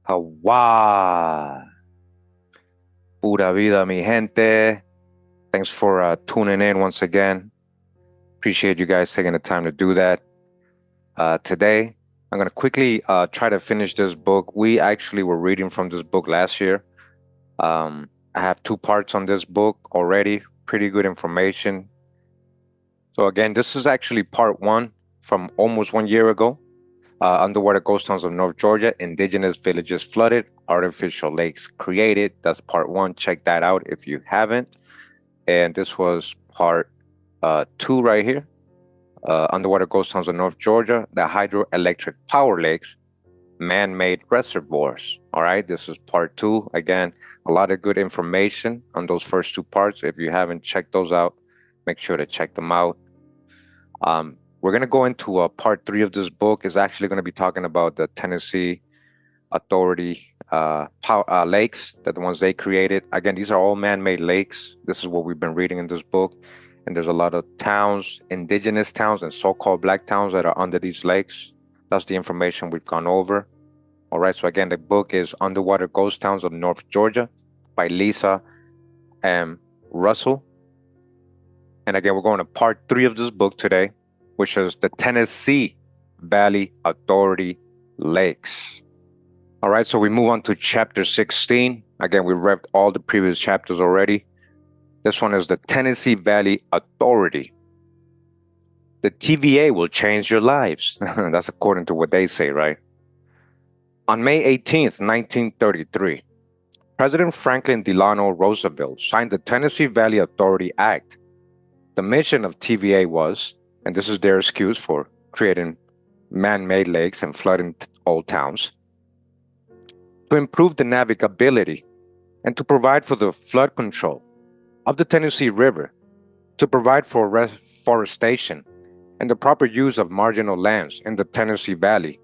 Hawa. Pura vida, mi gente. Thanks for tuning in once again. Appreciate you guys taking the time to do that. Today, I'm going to quickly try to finish this book. We actually were reading from this book last year. I have two parts on this book already. Pretty good information. So, again, this is actually part one from almost 1 year ago. Underwater ghost towns of North Georgia, indigenous villages flooded, artificial lakes created. That's part one. Check that out if you haven't. And this was part two right here. Underwater ghost towns of North Georgia, the hydroelectric power lakes, man-made reservoirs. All right, this is part two. Again, a lot of good information on those first two parts. If you haven't checked those out, make sure to check them out. We're going to go into part three of this book. Is actually going to be talking about the Tennessee Authority lakes, that the ones they created. Again, these are all man-made lakes. This is what we've been reading in this book. And there's a lot of towns, indigenous towns and so-called black towns that are under these lakes. That's the information we've gone over. All right, so again, the book is Underwater Ghost Towns of North Georgia by Lisa M. Russell. And again, we're going to part three of this book today, which is the Tennessee Valley Authority Lakes. All right, so we move on to chapter 16. Again, we read all the previous chapters already. This one is the Tennessee Valley Authority. The TVA will change your lives. That's according to what they say, right? On May 18th, 1933, President Franklin Delano Roosevelt signed the Tennessee Valley Authority Act. The mission of TVA was, and this is their excuse for creating man-made lakes and flooding old towns, to improve the navigability and to provide for the flood control of the Tennessee River, to provide for reforestation and the proper use of marginal lands in the Tennessee Valley,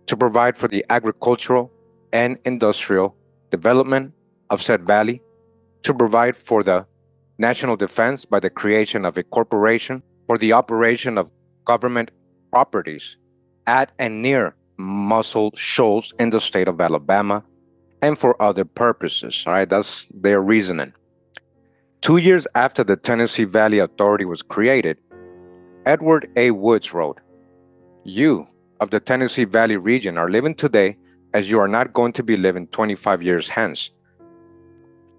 to provide for the agricultural and industrial development of said valley, to provide for the national defense by the creation of a corporation for the operation of government properties at and near Muscle Shoals in the state of Alabama, and for other purposes. All right, that's their reasoning. 2 years after the Tennessee Valley Authority was created, Edward A. Woods wrote, "You of the Tennessee Valley region are living today as you are not going to be living 25 years hence.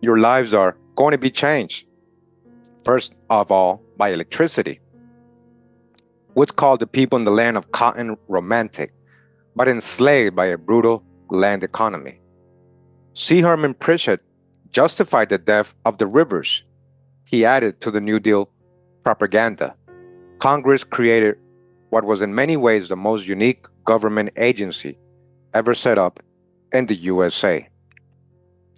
Your lives are going to be changed, first of all, by electricity." Woods called the people in the land of cotton romantic, but enslaved by a brutal land economy. C. Herman Pritchett justified the death of the rivers. He added to the New Deal propaganda. Congress created what was in many ways the most unique government agency ever set up in the USA.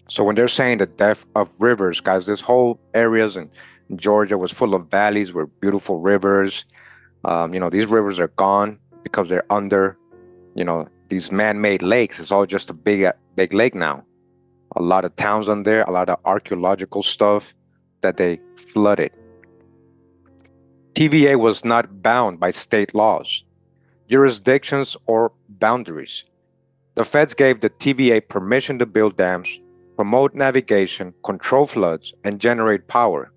So when they're saying the death of rivers, guys, this whole areas in Georgia was full of valleys with beautiful rivers. These rivers are gone because they're under, these man-made lakes. It's all just a big lake now. A lot of towns on there, a lot of archaeological stuff that they flooded. TVA was not bound by state laws, jurisdictions, or boundaries. The feds gave the TVA permission to build dams, promote navigation, control floods, and generate power.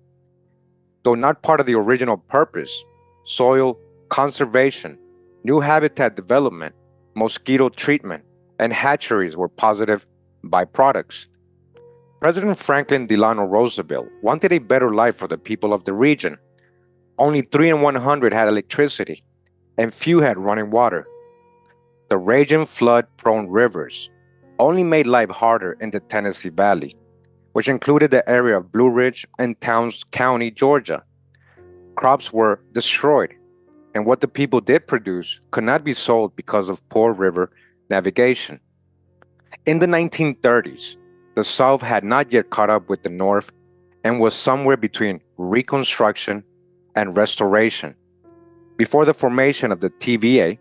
Though not part of the original purpose, soil conservation, new habitat development, mosquito treatment, and hatcheries were positive byproducts. President Franklin Delano Roosevelt wanted a better life for the people of the region. Only 3 in 100 had electricity, and few had running water. The raging flood-prone rivers only made life harder in the Tennessee Valley, which included the area of Blue Ridge and Towns County, Georgia. Crops were destroyed, and what the people did produce could not be sold because of poor river navigation. In the 1930s, the South had not yet caught up with the North and was somewhere between Reconstruction and Restoration. Before the formation of the TVA,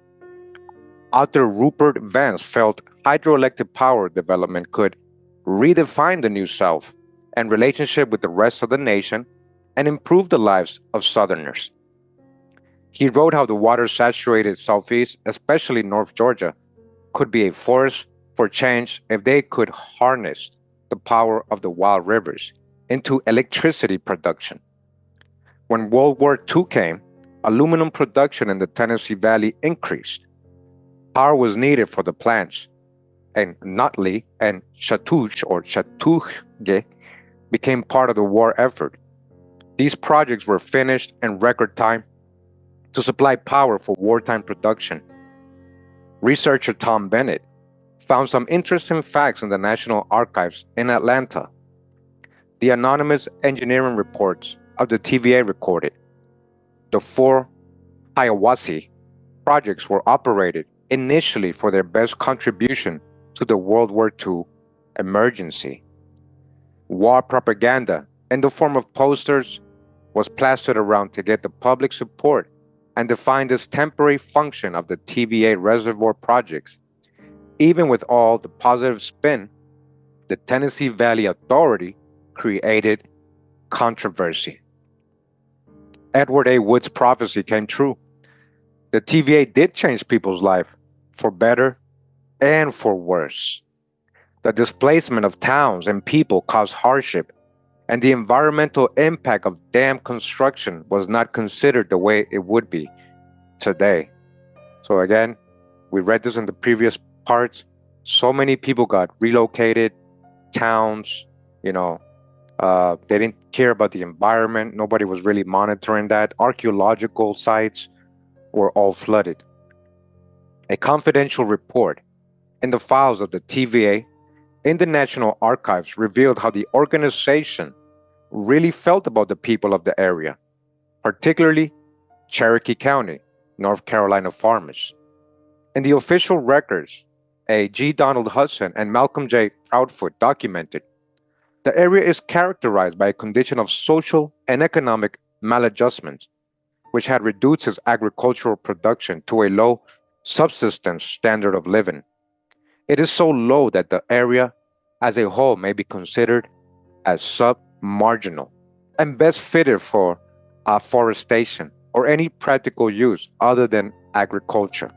author Rupert Vance felt hydroelectric power development could redefine the New South and relationship with the rest of the nation and improve the lives of Southerners. He wrote how the water-saturated Southeast, especially North Georgia, could be a force for change if they could harness the power of the wild rivers into electricity production. When World War II came, aluminum production in the Tennessee Valley increased. Power was needed for the plants, and Nottely and Chatuge became part of the war effort. These projects were finished in record time to supply power for wartime production. Researcher Tom Bennett found some interesting facts in the National Archives in Atlanta. The anonymous engineering reports of the TVA recorded the four Hiawassee projects were operated initially for their best contribution to the World War II emergency. War propaganda in the form of posters was plastered around to get the public support and define this temporary function of the TVA reservoir projects. Even with all the positive spin, the Tennessee Valley Authority created controversy. Edward A. Wood's prophecy came true. The TVA did change people's life for better and for worse. The displacement of towns and people caused hardship, and the environmental impact of dam construction was not considered the way it would be today. So again, we read this in the previous parts. So many people got relocated, towns, they didn't care about the environment. Nobody was really monitoring that. Archaeological sites were all flooded. A confidential report in the files of the TVA in the National Archives revealed how the organization really felt about the people of the area, particularly Cherokee County, North Carolina farmers. In the official records, A. G. Donald Hudson and Malcolm J. Proudfoot documented, the area is characterized by a condition of social and economic maladjustment, which had reduced its agricultural production to a low subsistence standard of living. It is so low that the area as a whole may be considered as sub-marginal and best fitted for forestation or any practical use other than agriculture.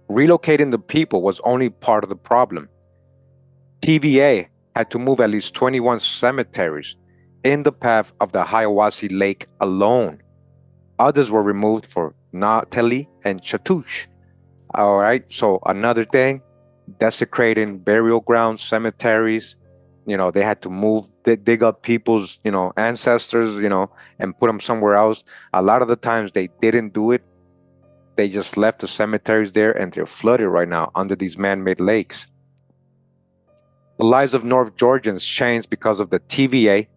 Relocating the people was only part of the problem. TVA had to move at least 21 cemeteries in the path of the Hiawassee Lake alone. Others were removed for Nottely and Chatuge. All right, so another thing, desecrating burial grounds, cemeteries, they had to move, dig up people's, ancestors, and put them somewhere else. A lot of the times they didn't do it. They just left the cemeteries there and they're flooded right now under these man-made lakes. The lives of North Georgians changed because of the TVA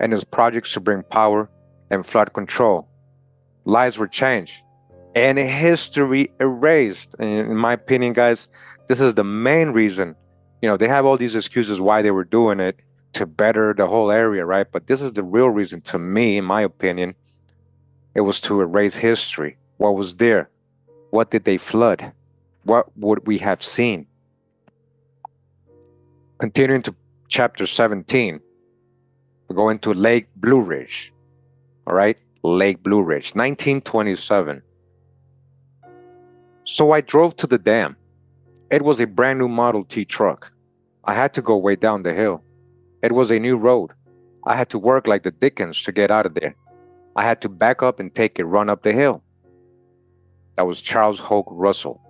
and its projects to bring power and flood control. Lives were changed and history erased. And in my opinion, guys, this is the main reason. They have all these excuses why they were doing it to better the whole area, right? But this is the real reason to me, in my opinion. It was to erase history. What was there? What did they flood? What would we have seen? Continuing to chapter 17, we go into Lake Blue Ridge. All right, Lake Blue Ridge, 1927. So I drove to the dam. It was a brand new Model T truck. I had to go way down the hill. It was a new road. I had to work like the dickens to get out of there. I had to back up and take a run up the hill. That was Charles Hoke Russell.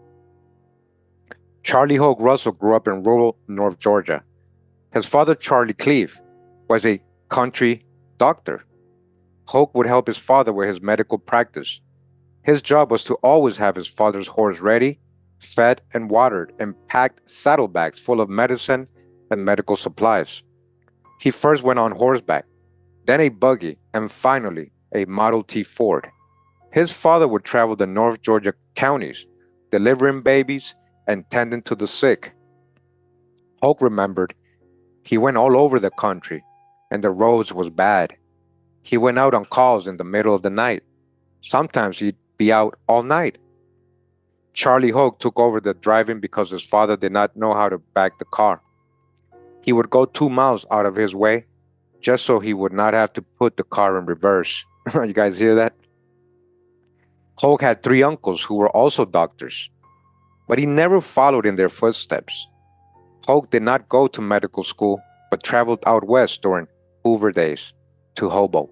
Charlie Hoke Russell grew up in rural North Georgia. His father, Charlie Cleve, was a country doctor. Hoke would help his father with his medical practice. His job was to always have his father's horse ready, fed and watered, and packed saddlebags full of medicine and medical supplies. He first went on horseback, then a buggy, and finally a Model T Ford. His father would travel the North Georgia counties, delivering babies and tending to the sick. Hoke remembered he went all over the country and the roads was bad. He went out on calls in the middle of the night. Sometimes he'd be out all night. Charlie Hoke took over the driving because his father did not know how to back the car. He would go 2 miles out of his way just so he would not have to put the car in reverse. You guys hear that? Hoke had 3 uncles who were also doctors. but he never followed in their footsteps. Hoke did not go to medical school, but traveled out west during Hoover days to hobo.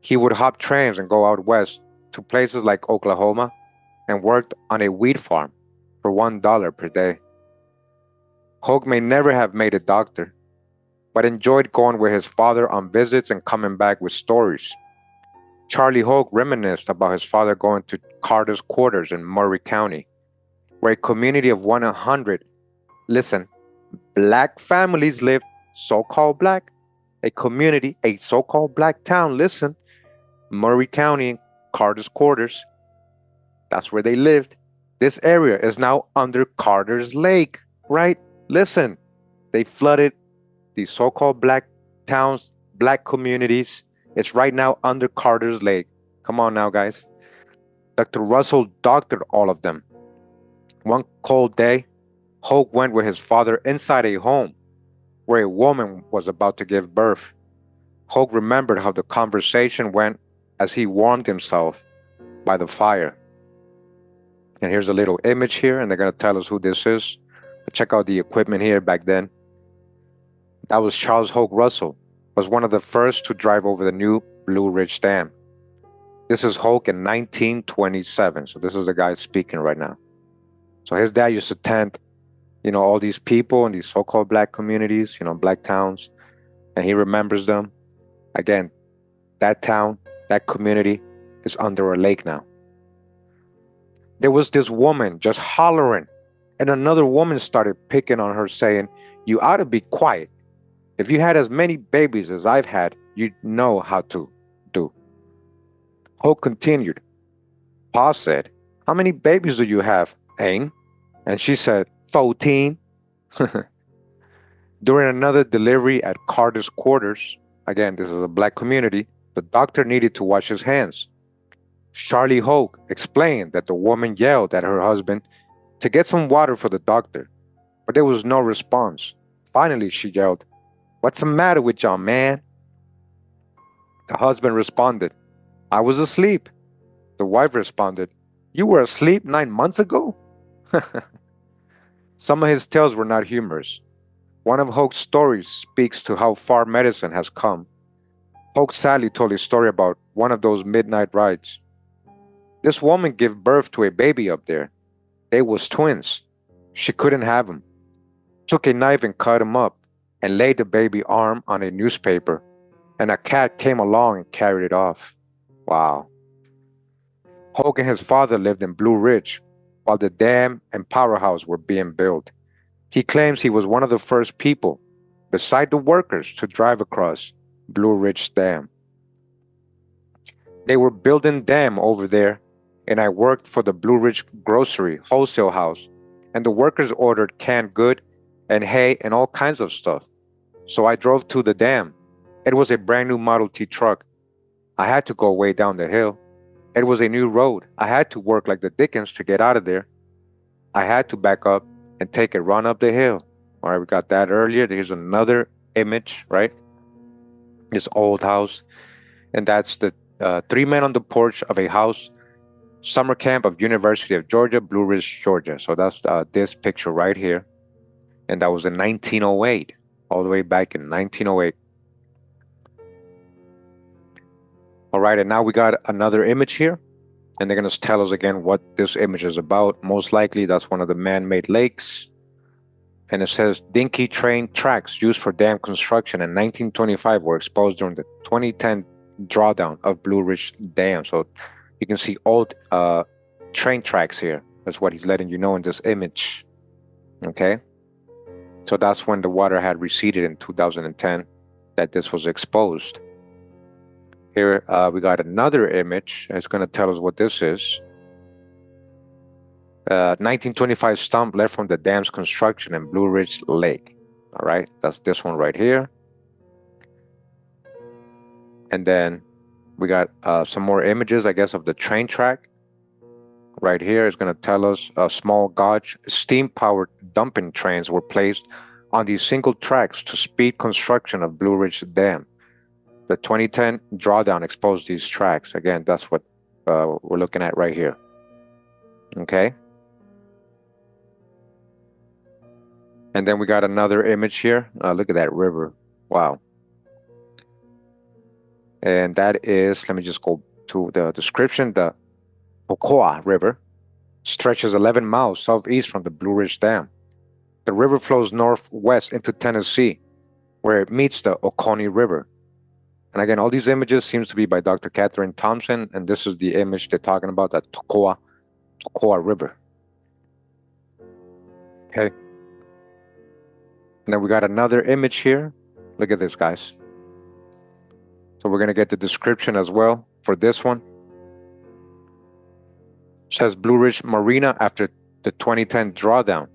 He would hop trains and go out west to places like Oklahoma and worked on a wheat farm for $1 per day. Hoke may never have made a doctor, but enjoyed going with his father on visits and coming back with stories. Charlie Hoke reminisced about his father going to Carter's quarters in Murray County, where a community of 100, listen, black families lived, so-called black, a community, a so-called black town, listen, Murray County, Carter's quarters, that's where they lived. This area is now under Carter's Lake, right? Listen, they flooded these so-called black towns, black communities. It's right now under Carter's Lake. Come on now, guys. Dr. Russell doctored all of them. One cold day, Hoke went with his father inside a home where a woman was about to give birth. Hoke remembered how the conversation went as he warmed himself by the fire. And here's a little image here, and they're going to tell us who this is. Check out the equipment here back then. That was Charles Hoke Russell, was one of the first to drive over the new Blue Ridge Dam. This is Hoke in 1927. So this is the guy speaking right now. So his dad used to tent, all these people in these so-called black communities, black towns, and he remembers them. Again, that town, that community is under a lake now. There was this woman just hollering, and another woman started picking on her, saying, "You ought to be quiet. If you had as many babies as I've had, you'd know how to do." Hoke continued. Pa said, "How many babies do you have, Ain?" And she said, 14. During another delivery at Carter's quarters, again, this is a black community, the doctor needed to wash his hands. Charlie Hoke explained that the woman yelled at her husband to get some water for the doctor, but there was no response. Finally, she yelled, "What's the matter with y'all, man?" The husband responded, "I was asleep." The wife responded, "You were asleep 9 months ago?" Some of his tales were not humorous. One of Hoke's stories speaks to how far medicine has come. Hoke sadly told a story about one of those midnight rides. This woman gave birth to a baby up there. They was twins. She couldn't have him. Took a knife and cut him up and laid the baby arm on a newspaper, and a cat came along and carried it off. Wow. Hoke and his father lived in Blue Ridge while the dam and powerhouse were being built. He claims he was one of the first people, beside the workers, to drive across Blue Ridge Dam. They were building dam over there, and I worked for the Blue Ridge grocery wholesale house, and the workers ordered canned good and hay and all kinds of stuff. So I drove to the dam. It was a brand new Model T truck. I had to go way down the hill. It was a new road. I had to work like the dickens to get out of there. I had to back up and take a run up the hill. All right, we got that earlier. Here's another image, right? This old house. And that's the 3 men on the porch of a house, summer camp of University of Georgia, Blue Ridge, Georgia. So that's this picture right here. And that was in 1908, all the way back in 1908. All right, and now we got another image here. And they're going to tell us again what this image is about. Most likely, that's one of the man-made lakes. And it says, dinky train tracks used for dam construction in 1925 were exposed during the 2010 drawdown of Blue Ridge Dam. So you can see old train tracks here. That's what he's letting you know in this image. Okay? So that's when the water had receded in 2010 that this was exposed. Here we got another image. It's going to tell us what this is. 1925 stump left from the dam's construction in Blue Ridge Lake. All right, that's this one right here. And then we got some more images, I guess, of the train track. Right here is going to tell us small gauge steam-powered dumping trains were placed on these single tracks to speed construction of Blue Ridge Dam. The 2010 drawdown exposed these tracks. Again, that's what we're looking at right here. Okay. And then we got another image here. Look at that river. Wow. And that is, let me just go to the description. The Pocoa River stretches 11 miles southeast from the Blue Ridge Dam. The river flows northwest into Tennessee, where it meets the Oconee River. And again, all these images seems to be by Dr. Catherine Thompson, and this is the image they're talking about, the Pocoa River. Okay. And then we got another image here. Look at this, guys. So we're going to get the description as well for this one. It says Blue Ridge Marina after the 2010 drawdown.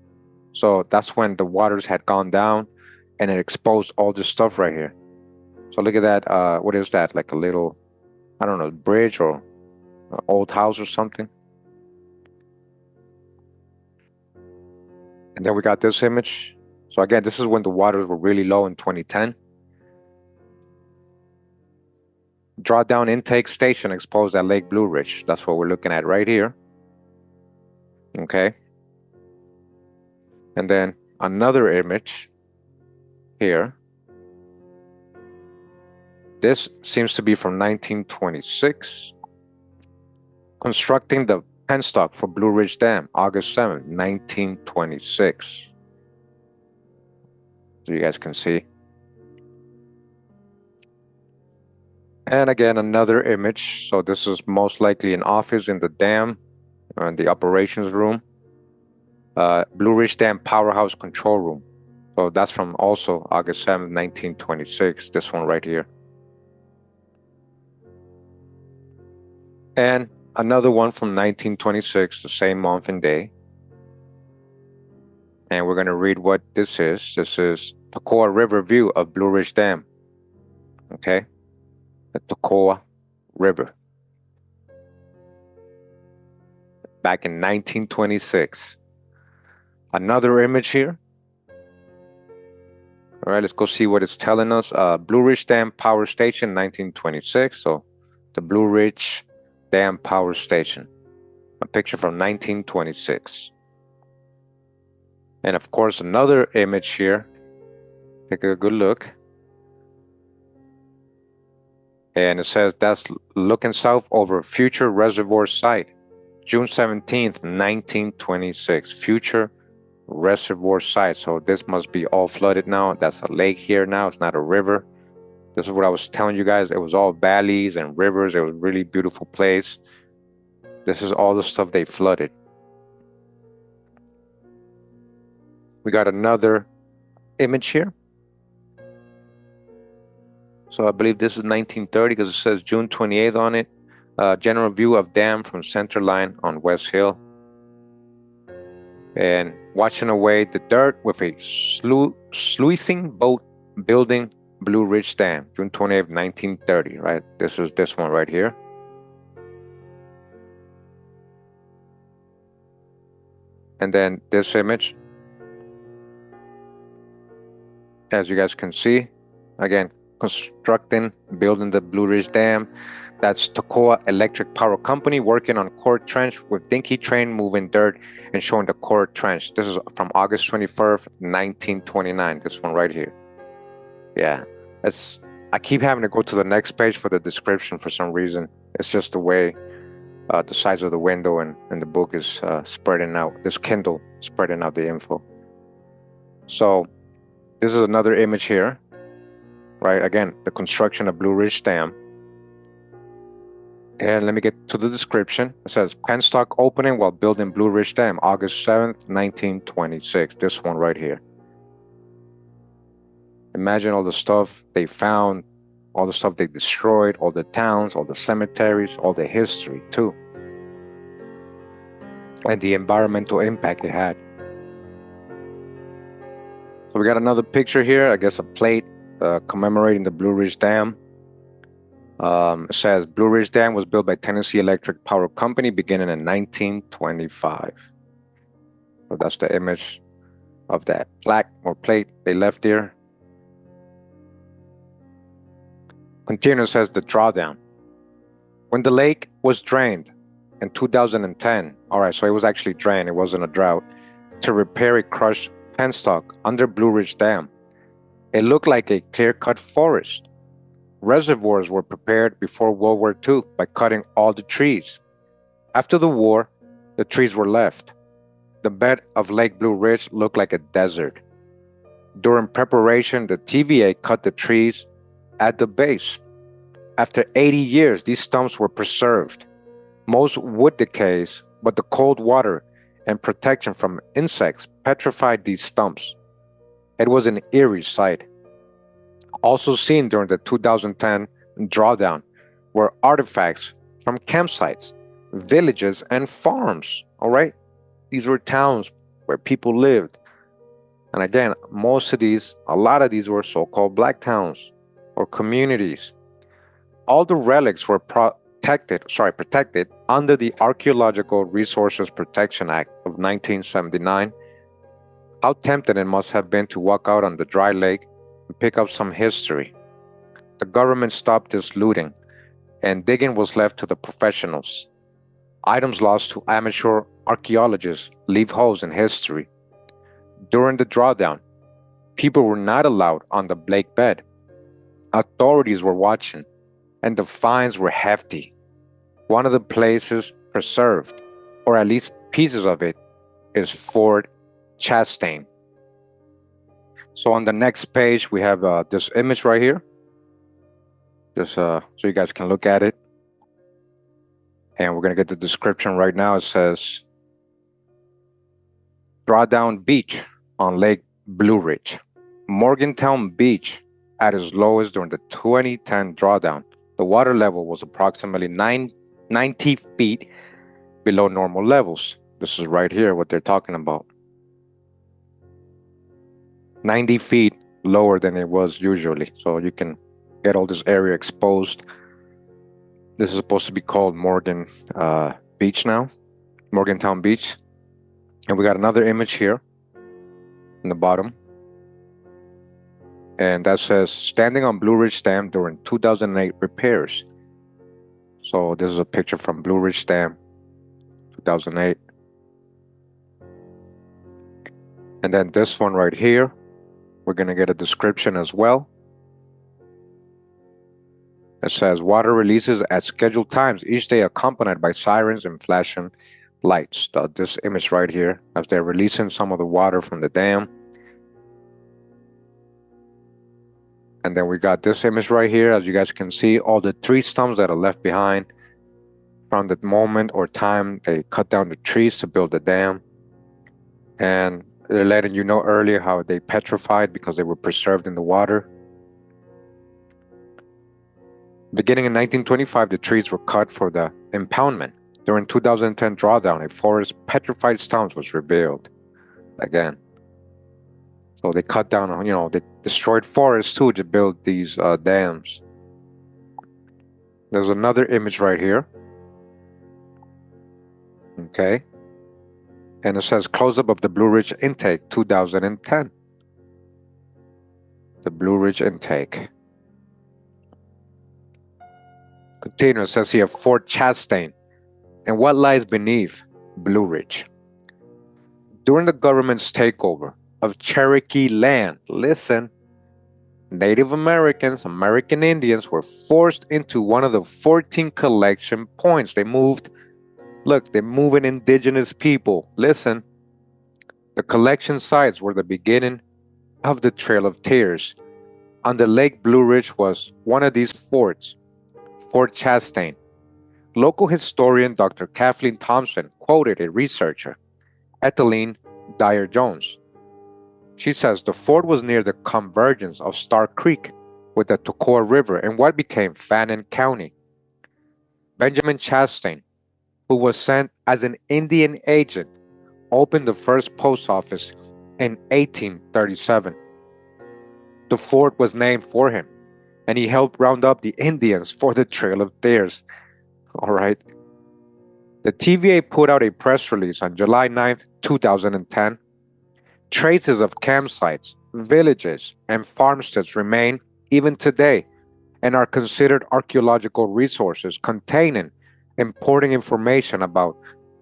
So that's when the waters had gone down and it exposed all this stuff right here. So look at that. What is that? Like a little, I don't know, bridge or an old house or something. And then we got this image. So again, this is when the waters were really low in 2010. Drawdown intake station exposed at Lake Blue Ridge. That's what we're looking at right here. Okay. And then another image here. This seems to be from 1926. Constructing the penstock for Blue Ridge Dam, August 7th, 1926. So you guys can see. And again, another image. So this is most likely an office in the dam, in the operations room. Blue Ridge Dam Powerhouse Control Room. So that's from also August 7th, 1926. This one right here. And another one from 1926, the same month and day. And we're going to read what this is. This is Toccoa River view of Blue Ridge Dam. Okay. The Toccoa River. Back in 1926. Another image here. All right, let's go see what it's telling us. Blue Ridge Dam Power Station, 1926. So the Blue Ridge Dam Power Station. A picture from 1926. And of course, another image here. Take a good look. And it says that's looking south over future reservoir site. June 17th, 1926. Future reservoir site. So this must be all flooded now. That's a lake here now. It's not a river. This is what I was telling you guys. It was all valleys and rivers. It was a really beautiful place. This is all the stuff they flooded. We got another image here. So I believe this is 1930 because it says June 28th on it. General view of dam from center line on West Hill. And washing away the dirt with a sluicing boat building Blue Ridge Dam, June 28th, 1930, right? This is this one right here. And then this image, as you guys can see, again, building the Blue Ridge Dam. That's Toccoa Electric Power Company working on core trench with dinky train moving dirt and showing the core trench. This is from August 21st, 1929. This one right here. Yeah, I keep having to go to the next page for the description for some reason. It's just the way the size of the window and the book is spreading out. This Kindle spreading out the info. So this is another image here. Right, again, the construction of Blue Ridge Dam. And let me get to the description. It says, penstock opening while building Blue Ridge Dam, August 7th, 1926. This one right here. Imagine all the stuff they found, all the stuff they destroyed, all the towns, all the cemeteries, all the history too. And the environmental impact it had. So we got another picture here, I guess a plate commemorating the Blue Ridge Dam. It says Blue Ridge Dam was built by Tennessee Electric Power Company beginning in 1925. So that's the image of that plaque or plate they left here. Continues, says the drawdown. When the lake was drained in 2010, all right, so it was actually drained, it wasn't a drought, to repair a crushed penstock under Blue Ridge Dam. It looked like a clear-cut forest. Reservoirs were prepared before World War II by cutting all the trees. After the war, the trees were left. The bed of Lake Blue Ridge looked like a desert. During preparation, the TVA cut the trees at the base. After 80 years, these stumps were preserved. Most wood decays, but the cold water and protection from insects petrified these stumps. It was an eerie sight. Also seen during the 2010 drawdown were artifacts from campsites, villages, and farms. All right? These were towns where people lived. And again, a lot of these were so-called black towns or communities. All the relics were protected under the Archaeological Resources Protection Act of 1979. How tempting it must have been to walk out on the dry lake and pick up some history. The government stopped this looting, and digging was left to the professionals. Items lost to amateur archaeologists leave holes in history. During the drawdown, people were not allowed on the lake bed. Authorities were watching, and the fines were hefty. One of the places preserved, or at least pieces of it, is Fort Chastain. So on the next page, we have this image right here, just so you guys can look at it. And we're going to get the description right now. It says, Drawdown Beach on Lake Blue Ridge. Morgantown Beach at its lowest during the 2010 drawdown. The water level was approximately 90 feet below normal levels. This is right here what they're talking about. 90 feet lower than it was usually. So you can get all this area exposed. This is supposed to be called Beach now, Morgantown Beach. And we got another image here in the bottom. And that says, standing on Blue Ridge Dam during 2008 repairs. So this is a picture from Blue Ridge Dam, 2008. And then this one right here, we're going to get a description as well. It says, water releases at scheduled times, each day accompanied by sirens and flashing lights. This image right here, as they're releasing some of the water from the dam. And then we got this image right here. As you guys can see, all the tree stumps that are left behind from the moment or time they cut down the trees to build the dam. And they're letting you know earlier how they petrified because they were preserved in the water. Beginning in 1925, the trees were cut for the impoundment. During 2010 drawdown, a forest petrified stumps was revealed again. So they cut down, they destroyed forests too to build these dams. There's another image right here. Okay. And it says close-up of the Blue Ridge intake 2010. The Blue Ridge intake. Continue, it says here Fort Chastain. And what lies beneath Blue Ridge? During the government's takeover of Cherokee land, listen, Native Americans, American Indians were forced into one of the 14 collection points. They're moving indigenous people. Listen, the collection sites were the beginning of the Trail of Tears. On the Lake Blue Ridge was one of these forts, Fort Chastain. Local historian Dr. Kathleen Thompson quoted a researcher, Ethelene Dyer Jones. She says the fort was near the convergence of Star Creek with the Toccoa River in what became Fannin County. Benjamin Chastain, who was sent as an Indian agent, opened the first post office in 1837. The fort was named for him, and he helped round up the Indians for the Trail of Tears. All right. The TVA put out a press release on July 9th, 2010. Traces of campsites, villages, and farmsteads remain even today and are considered archaeological resources containing important information about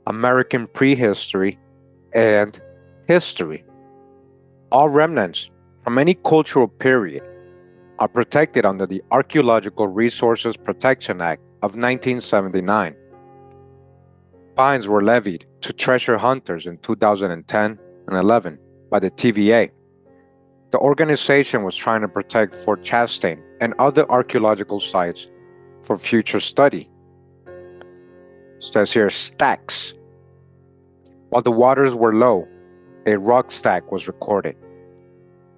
American prehistory and history. All remnants from any cultural period are protected under the Archaeological Resources Protection Act of 1979. Fines were levied to treasure hunters in 2010 and 11 by the TVA. The organization was trying to protect Fort Chastain and other archaeological sites for future study. It says here stacks. While the waters were low, a rock stack was recorded,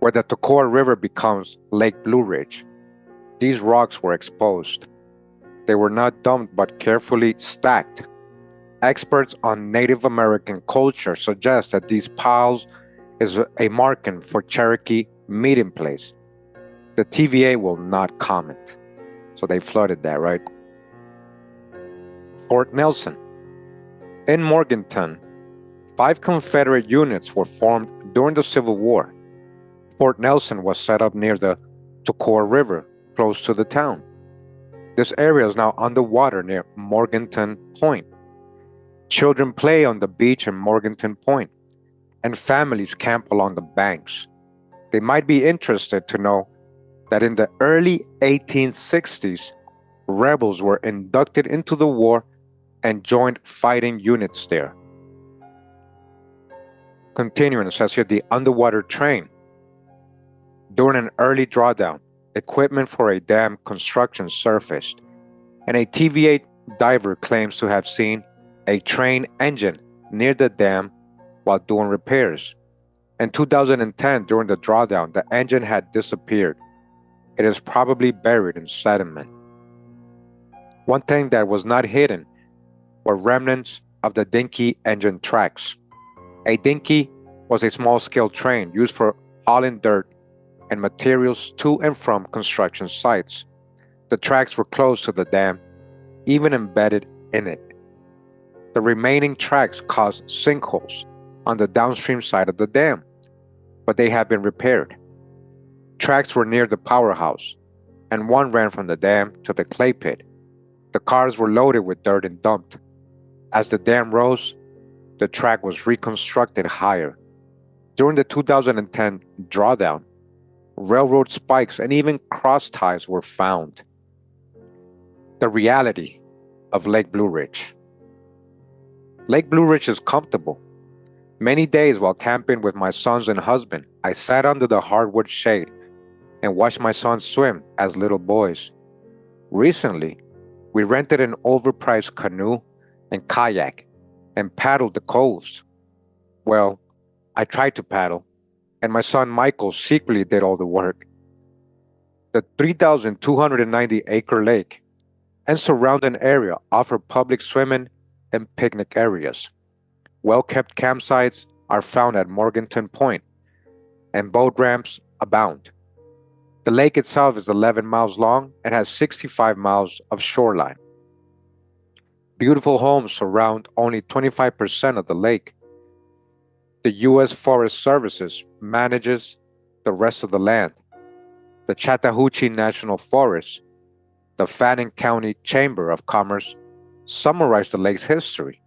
where the Toccoa River becomes Lake Blue Ridge. These rocks were exposed. They were not dumped but carefully stacked. Experts on Native American culture suggest that these piles is a marking for Cherokee meeting place. The TVA will not comment. So they flooded that, right? Fort Nelson. In Morganton, 5 Confederate units were formed during the Civil War. Fort Nelson was set up near the Toccoa River, close to the town. This area is now underwater near Morganton Point. Children play on the beach in Morganton Point, and families camp along the banks. They might be interested to know that in the early 1860s, rebels were inducted into the war and joined fighting units there. Continuing, it says here the underwater train. During an early drawdown, equipment for a dam construction surfaced, and a TVA diver claims to have seen a train engine near the dam while doing repairs. In 2010, during the drawdown, the engine had disappeared. It is probably buried in sediment. One thing that was not hidden were remnants of the dinky engine tracks. A dinky was a small-scale train used for hauling dirt and materials to and from construction sites. The tracks were close to the dam, even embedded in it. The remaining tracks caused sinkholes on the downstream side of the dam, but they have been repaired. Tracks were near the powerhouse, and one ran from the dam to the clay pit. The cars were loaded with dirt and dumped. As the dam rose, the track was reconstructed higher. During the 2010 drawdown, railroad spikes and even cross ties were found. The reality of Lake Blue Ridge. Lake Blue Ridge is comfortable. Many days while camping with my sons and husband, I sat under the hardwood shade and watched my sons swim as little boys. Recently, we rented an overpriced canoe and kayak and paddled the coves. Well, I tried to paddle, and my son Michael secretly did all the work. The 3,290-acre lake and surrounding area offer public swimming and picnic areas. Well-kept campsites are found at Morganton Point, and boat ramps abound. The lake itself is 11 miles long and has 65 miles of shoreline. Beautiful homes surround only 25% of the lake. The U.S. Forest Services manages the rest of the land. The Chattahoochee National Forest, the Fannin County Chamber of Commerce, summarize the lake's history.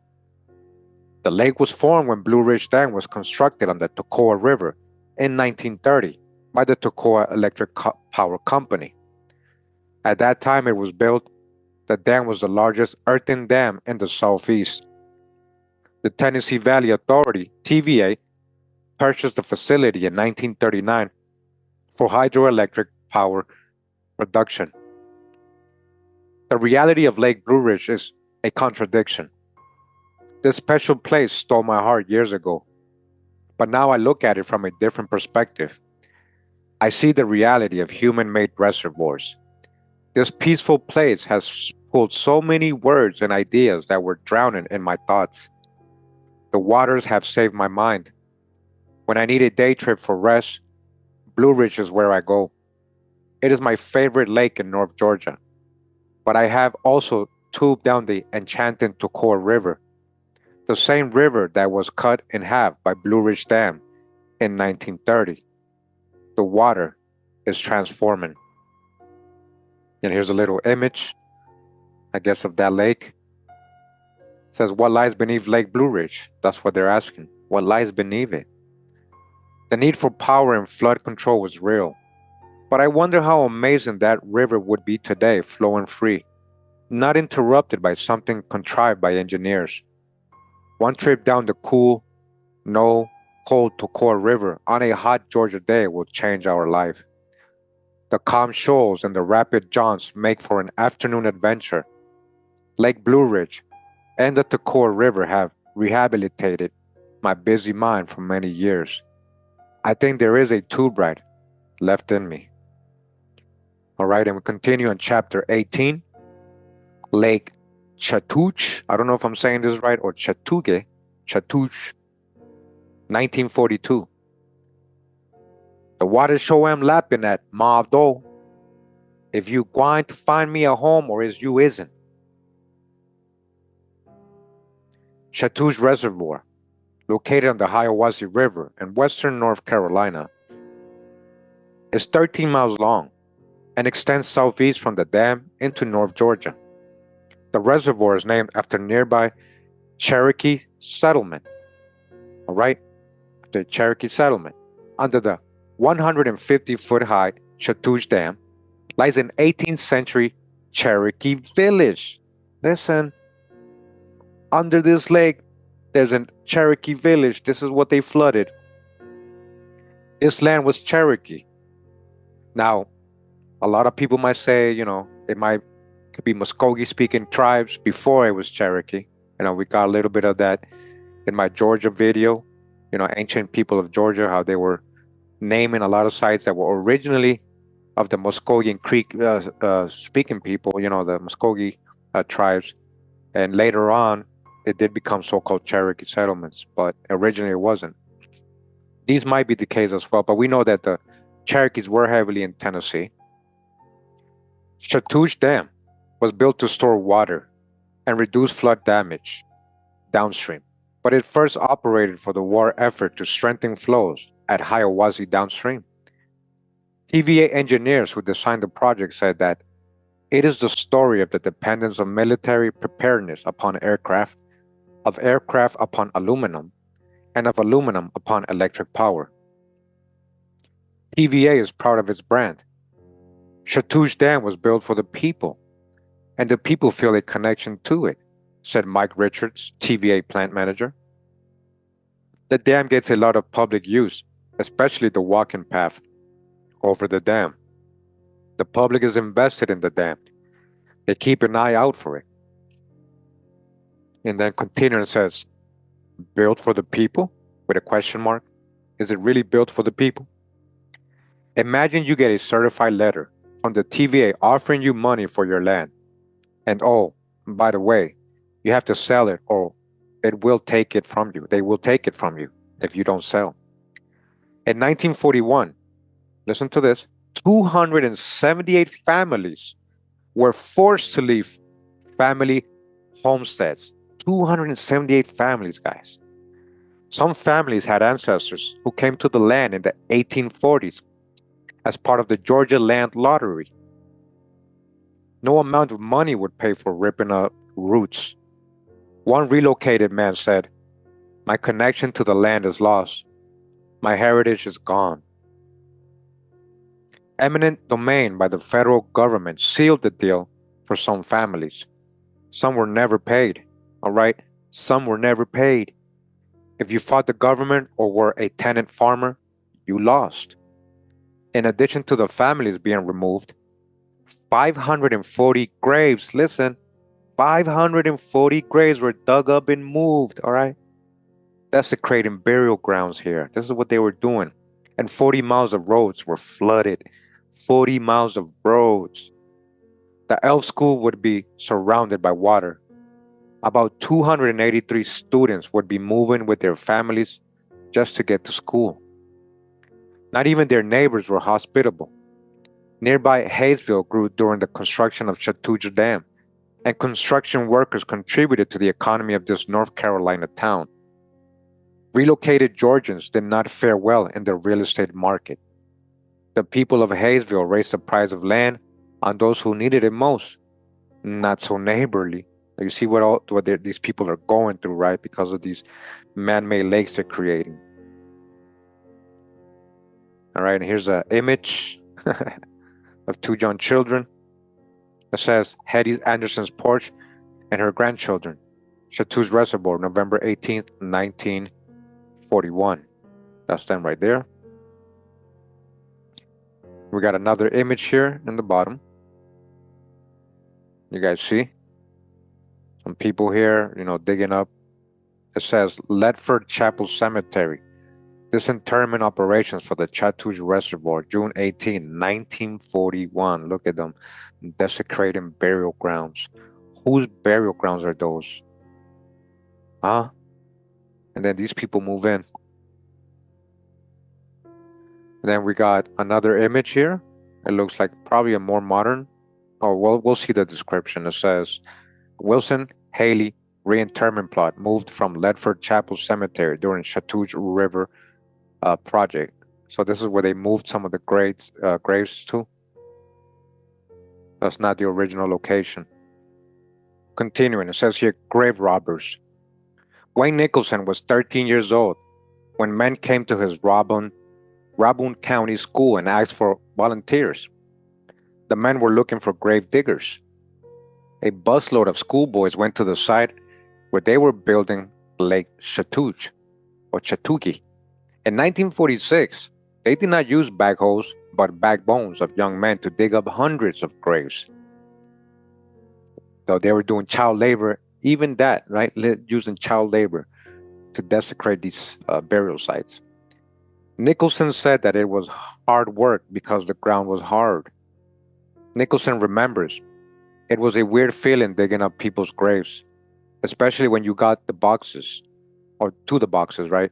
The lake was formed when Blue Ridge Dam was constructed on the Toccoa River in 1930 by the Toccoa Electric Power Company. At that time it was built, the dam was the largest earthen dam in the Southeast. The Tennessee Valley Authority, TVA, purchased the facility in 1939 for hydroelectric power production. The reality of Lake Blue Ridge is a contradiction. This special place stole my heart years ago, but now I look at it from a different perspective. I see the reality of human-made reservoirs. This peaceful place has pulled so many words and ideas that were drowning in my thoughts. The waters have saved my mind. When I need a day trip for rest, Blue Ridge is where I go. It is my favorite lake in North Georgia, but I have also tubed down the enchanting Toccoa River, the same river that was cut in half by Blue Ridge Dam in 1930. The water is transforming. And here's a little image, I guess, of that lake. It says, what lies beneath Lake Blue Ridge? That's what they're asking. What lies beneath it? The need for power and flood control was real. But I wonder how amazing that river would be today, flowing free, not interrupted by something contrived by engineers. One trip down the cool, no cold to core river on a hot Georgia day will change our life. The calm shoals and the rapid jaunts make for an afternoon adventure. Lake Blue Ridge and the Toccoa River have rehabilitated my busy mind for many years. I think there is a tube ride left in me. All right, and we continue on chapter 18, Lake Chatuge. I don't know if I'm saying this right, or Chatuge, 1942. The water show I'm lapping at, Mavdo. If you going to find me a home or is you isn't. Chatuge Reservoir, located on the Hiawassee River in western North Carolina, is 13 miles long and extends southeast from the dam into North Georgia. The reservoir is named after nearby Cherokee settlement. All right, the Cherokee settlement. Under the 150-foot high Chatuge Dam lies an 18th century Cherokee village. Listen, under this lake, there's a Cherokee village. This is what they flooded. This land was Cherokee. Now, a lot of people might say, it could be Muskogee speaking tribes before it was Cherokee. We got a little bit of that in my Georgia video, ancient people of Georgia, how they were naming a lot of sites that were originally of the Muskogee Creek speaking people, the Muskogee tribes. And later on, it did become so-called Cherokee settlements, but originally it wasn't. These might be the case as well, but we know that the Cherokees were heavily in Tennessee. Chatuge Dam was built to store water and reduce flood damage downstream, but it first operated for the war effort to strengthen flows at Hiawassee downstream. TVA engineers who designed the project said that it is the story of the dependence of military preparedness upon aircraft, of aircraft upon aluminum, and of aluminum upon electric power. TVA is proud of its brand. Chatuge Dam was built for the people, and the people feel a connection to it, said Mike Richards, TVA plant manager. The dam gets a lot of public use, especially the walking path over the dam. The public is invested in the dam. They keep an eye out for it. And then continuing says, built for the people? With a question mark. Is it really built for the people? Imagine you get a certified letter from the TVA offering you money for your land. And oh, by the way, you have to sell it or it will take it from you. They will take it from you if you don't sell. In 1941, listen to this, 278 families were forced to leave family homesteads. 278 families, guys. Some families had ancestors who came to the land in the 1840s as part of the Georgia Land Lottery. No amount of money would pay for ripping up roots. One relocated man said, "My connection to the land is lost. My heritage is gone." Eminent domain by the federal government sealed the deal for some families. Some were never paid, all right? Some were never paid. If you fought the government or were a tenant farmer, you lost. In addition to the families being removed, 540 graves, listen, 540 graves were dug up and moved, all right? Desecrating burial grounds here. This is what they were doing. And 40 miles of roads were flooded. 40 miles of roads. The elf school would be surrounded by water. About 283 students would be moving with their families just to get to school. Not even their neighbors were hospitable. Nearby Hayesville grew during the construction of Chatuge Dam, and construction workers contributed to the economy of this North Carolina town. Relocated Georgians did not fare well in the real estate market. The people of Hayesville raised the price of land on those who needed it most. Not so neighborly. You see what these people are going through, right? Because of these man-made lakes they're creating. All right, and here's an image of two young children. It says Hetty Anderson's porch and her grandchildren. Chatuge Reservoir, November 18th, 1941. That's them right there. We got another image here in the bottom. You guys see? Some people here, digging up. It says Ledford Chapel Cemetery. Disinterment operations for the Chatuge Reservoir, June 18, 1941. Look at them, desecrating burial grounds. Whose burial grounds are those? Huh? And then these people move in. And then we got another image here. It looks like probably a more modern. Oh, well, we'll see the description. It says Wilson Haley reinterment plot moved from Ledford Chapel Cemetery during Chatuge River project. So this is where they moved some of the graves to. That's not the original location. Continuing, it says here, grave robbers. Wayne Nicholson was 13 years old when men came to his Rabun County school and asked for volunteers. The men were looking for grave diggers. A busload of schoolboys went to the site where they were building Lake Chatuge, or Chatuge. In 1946, they did not use backhoes, but backbones of young men to dig up hundreds of graves. Though they were doing child labor, even that, right? Using child labor to desecrate these burial sites. Nicholson said that it was hard work because the ground was hard. Nicholson remembers, it was a weird feeling digging up people's graves, especially when you got the boxes, or to the boxes, right?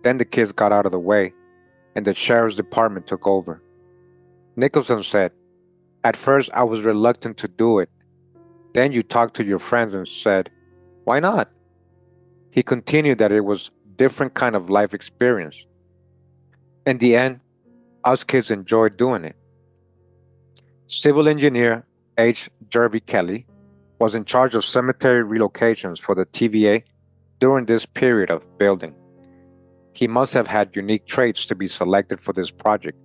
Then the kids got out of the way, and the sheriff's department took over. Nicholson said, at first I was reluctant to do it. Then you talked to your friends and said, why not? He continued that it was a different kind of life experience. In the end, us kids enjoyed doing it. Civil engineer H. Jervy Kelly was in charge of cemetery relocations for the TVA during this period of building. He must have had unique traits to be selected for this project.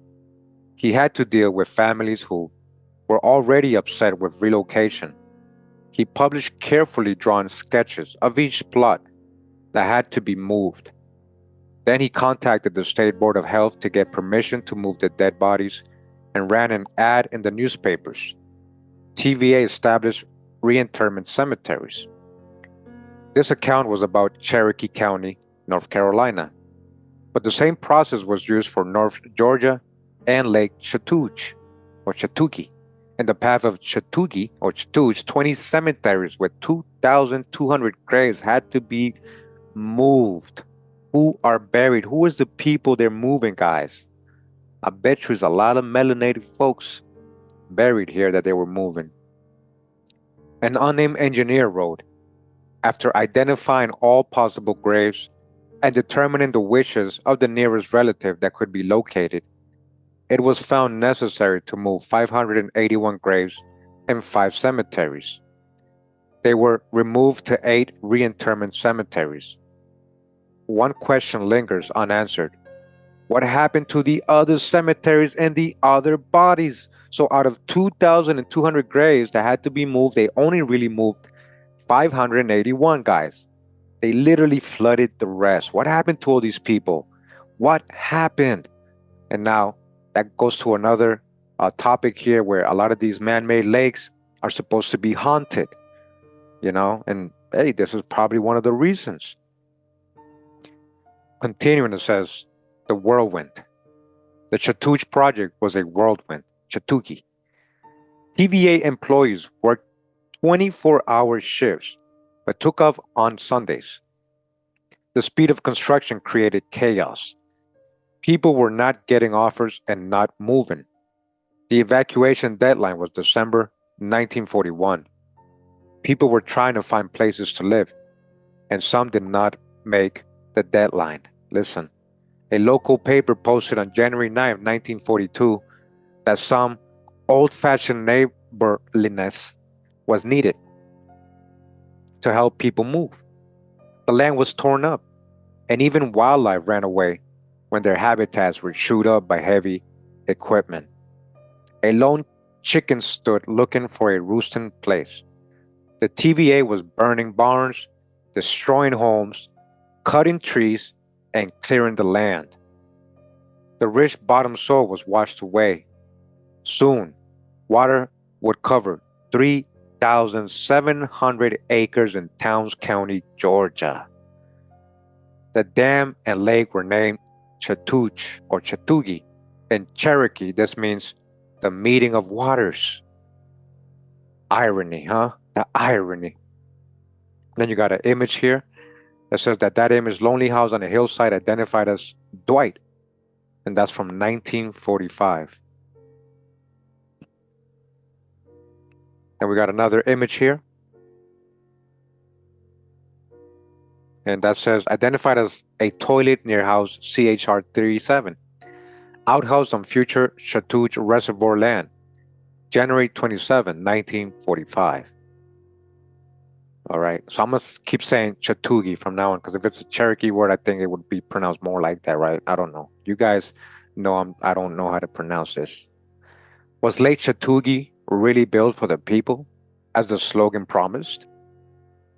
He had to deal with families who were already upset with relocation. He published carefully drawn sketches of each plot that had to be moved. Then he contacted the State Board of Health to get permission to move the dead bodies and ran an ad in the newspapers. TVA established reinterment cemeteries. This account was about Cherokee County, North Carolina, but the same process was used for North Georgia and Lake Chatuge, or Chatuge. In the path of Chatuge, or Chatuge, 20 cemeteries with 2,200 graves had to be moved. Who are buried? Who is the people they're moving, guys? I bet you there's a lot of melanated folks buried here that they were moving. An unnamed engineer wrote, after identifying all possible graves and determining the wishes of the nearest relative that could be located, it was found necessary to move 581 graves in 5 cemeteries. They were removed to 8 reinterment cemeteries. One question lingers unanswered. What happened to the other cemeteries and the other bodies? So out of 2,200 graves that had to be moved, they only really moved 581, guys. They literally flooded the rest. What happened to all these people? What happened? And now that goes to another topic here where a lot of these man-made lakes are supposed to be haunted, and hey, this is probably one of the reasons. Continuing, it says, the whirlwind. The Chatuge project was a whirlwind, Chatuge. TVA employees worked 24-hour shifts, but took off on Sundays. The speed of construction created chaos. People were not getting offers and not moving. The evacuation deadline was December 1941. People were trying to find places to live, and some did not make the deadline. Listen, a local paper posted on January 9, 1942, that some old-fashioned neighborliness was needed to help people move. The land was torn up, and even wildlife ran away when their habitats were chewed up by heavy equipment. A lone chicken stood looking for a roosting place. The TVA was burning barns, destroying homes, cutting trees, and clearing the land. The rich bottom soil was washed away. Soon, water would cover 3,700 acres in Towns County, Georgia. The dam and lake were named Chatuge or Chatuge. In Cherokee, this means the meeting of waters. Irony, huh? The irony. Then you got an image here that says that image, lonely house on a hillside identified as Dwight, and that's from 1945. And we got another image here, and that says identified as a toilet near house CHR 37, outhouse on future Chatuge Reservoir land, January 27, 1945. All right, so I'm gonna keep saying Chatuge from now on, because if it's a Cherokee word, I think it would be pronounced more like that, right? I don't know. You guys know I don't know how to pronounce this. Was Lake Chatuge really built for the people, as the slogan promised?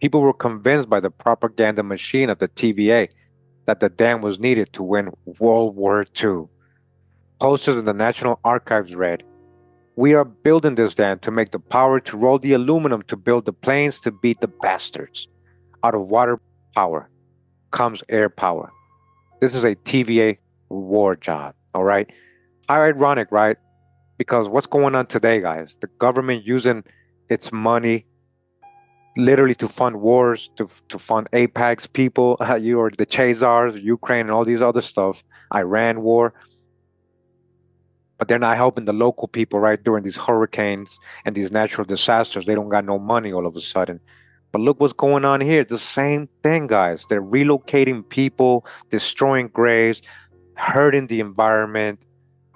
People were convinced by the propaganda machine of the TVA that the dam was needed to win World War II. Posters in the National Archives read, "We are building this dam to make the power to roll the aluminum to build the planes to beat the bastards. Out of water power comes air power." This is a TVA war job, all right? How ironic, right? Because what's going on today, guys? The government using its money literally to fund wars, to fund APAC's people, you or the Chazars, Ukraine, and all these other stuff, Iran war. But they're not helping the local people, right? During these hurricanes and these natural disasters, they don't got no money all of a sudden. But look what's going on here. The same thing, guys. They're relocating people, destroying graves, hurting the environment,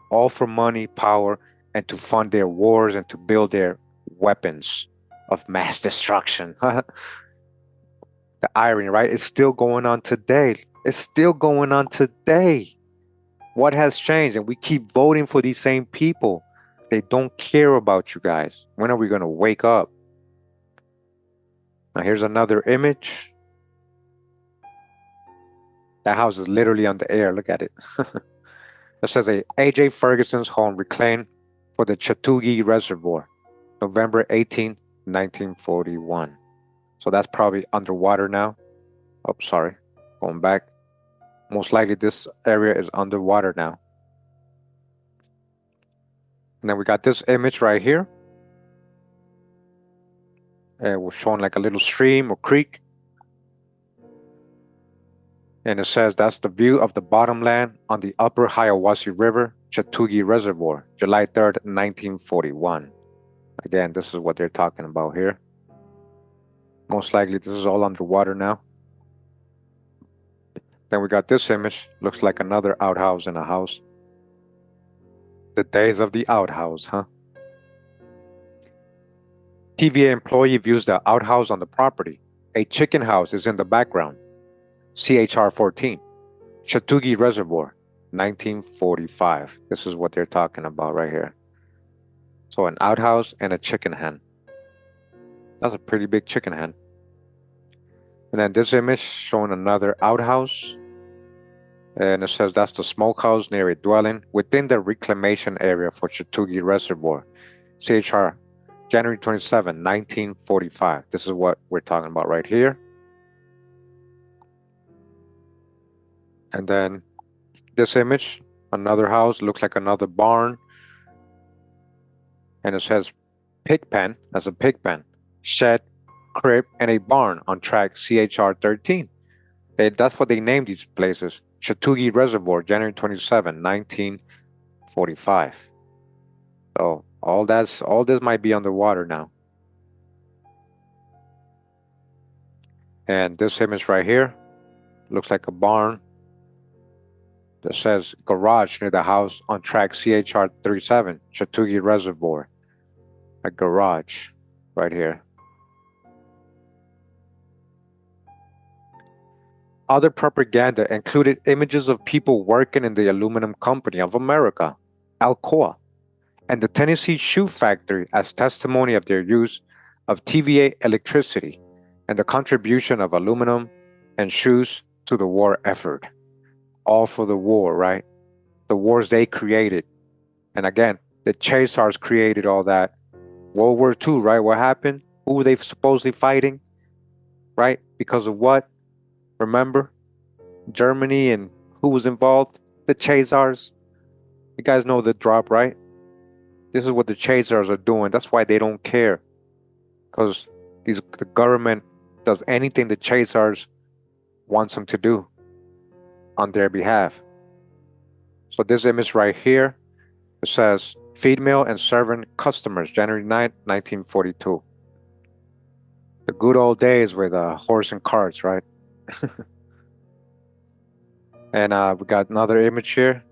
all for money, power, and to fund their wars and to build their weapons of mass destruction. The irony, right? It's still going on today. It's still going on today. What has changed? And we keep voting for these same people. They don't care about you guys. When are we going to wake up? Now, here's another image. That house is literally on the air. Look at it. It says A.J. Ferguson's home reclaimed for the Chatuge Reservoir, November 18, 1941. So that's probably underwater now. Oh, sorry. Going back. Most likely this area is underwater now. And then we got this image right here. We're showing like a little stream or creek. And it says that's the view of the bottomland on the upper Hiawassee River, Chatuge Reservoir, July 3rd, 1941. Again, this is what they're talking about here. Most likely this is all underwater now. Then we got this image. Looks like another outhouse in a house. The days of the outhouse, huh? TVA employee views the outhouse on the property. A chicken house is in the background. CHR 14. Chatuge Reservoir, 1945. This is what they're talking about right here. So an outhouse and a chicken hen. That's a pretty big chicken hen. And then this image showing another outhouse. And it says that's the smokehouse near a dwelling within the reclamation area for Chatuge Reservoir. CHR, January 27, 1945. This is what we're talking about right here. And then this image, another house, looks like another barn. And it says pig pen, that's a pig pen, shed, crib, and a barn on track CHR 13. That's what they named these places. Chatuge Reservoir, January 27, 1945. So all this might be underwater now. And this image right here looks like a barn that says garage near the house on track CHR 37, Chatuge Reservoir. A garage right here. Other propaganda included images of people working in the aluminum company of America, Alcoa, and the Tennessee Shoe Factory as testimony of their use of TVA electricity and the contribution of aluminum and shoes to the war effort. All for the war, right? The wars they created. And again, the Chazars created all that. World War II, right? What happened? Who were they supposedly fighting? Right? Because of what? Remember? Germany, and who was involved? The Chazars. You guys know the drop, right? This is what the Chazars are doing. That's why they don't care. Because the government does anything the Chazars wants them to do on their behalf. So this image right here, it says feed mill and servant customers, January 9th, 1942. The good old days with horse and carts, right? And we got another image here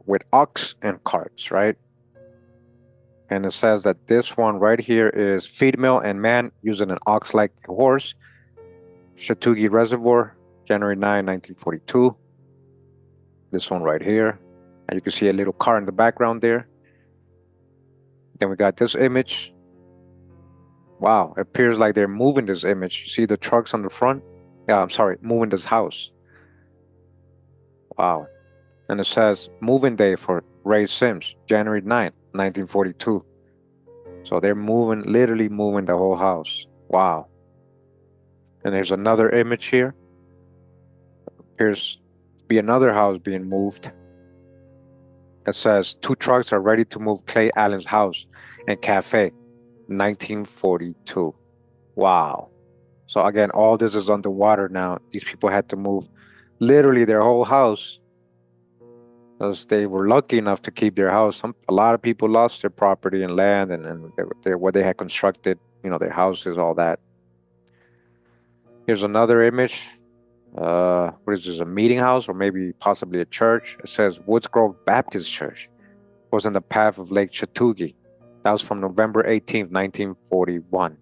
with ox and carts, right? And it says that this one right here is feed mill and man using an ox-like horse, Chatuge Reservoir, January 9, 1942. This one right here. And you can see a little car in the background there. Then we got this image. Wow, it appears like they're moving this image. You see the trucks on the front? Yeah, I'm sorry, moving this house. Wow. And it says moving day for Ray Sims, January 9th, 1942. So they're moving, literally moving the whole house. Wow. And there's another image here. Appears to be another house being moved. It says 2 trucks are ready to move Clay Allen's house and cafe, 1942. Wow. So again, all this is underwater now. These people had to move literally their whole house, because they were lucky enough to keep their house. A lot of people lost their property and land and what they had constructed, their houses, all that. Here's another image. What is this, a meeting house or maybe possibly a church? It says Woods Grove Baptist Church was in the path of Lake Chatuge. That was from November 18th, 1941.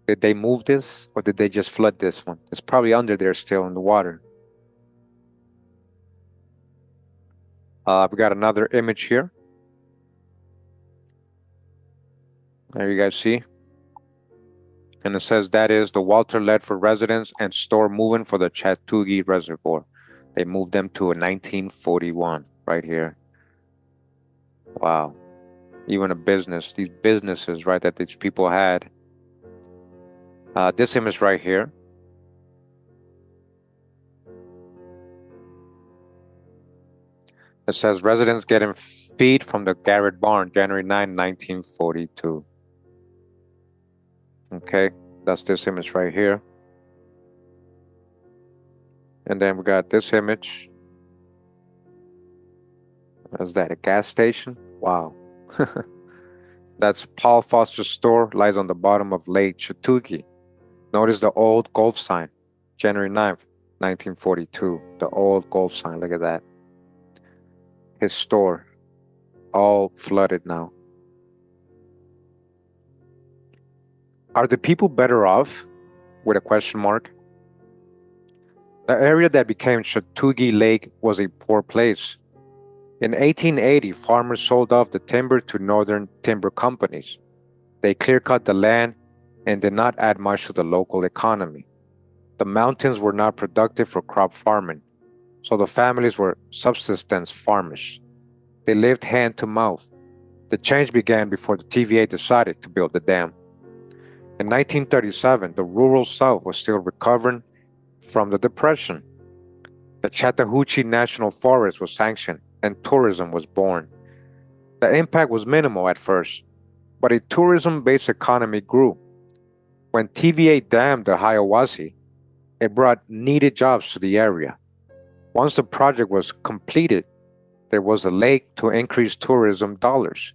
Did they move this or did they just flood this one? It's probably under there still in the water. We got another image here. There you guys see. And it says that is the Walter Ledford residence and store moving for the Chatuge Reservoir. They moved them to a 1941 right here. Wow. Even a business, these businesses, right, that these people had. This image right here. It says residents getting feed from the Garrett barn, January 9, 1942. Okay, that's this image right here. And then we got this image. Is that a gas station? Wow. That's Paul Foster's store, lies on the bottom of Lake Chatuge. Notice the old Gulf sign, January 9th, 1942. The old Gulf sign, look at that. His store, all flooded now. Are the people better off? With a question mark. The area that became Chatuge Lake was a poor place. In 1880, farmers sold off the timber to northern timber companies. They clear-cut the land and did not add much to the local economy. The mountains were not productive for crop farming, so the families were subsistence farmers. They lived hand to mouth. The change began before the TVA decided to build the dam. In 1937, the rural South was still recovering from the Depression. The Chattahoochee National Forest was sanctioned and tourism was born. The impact was minimal at first, but a tourism-based economy grew. When TVA dammed the Hiawassee, it brought needed jobs to the area. Once the project was completed, there was a lake to increase tourism dollars.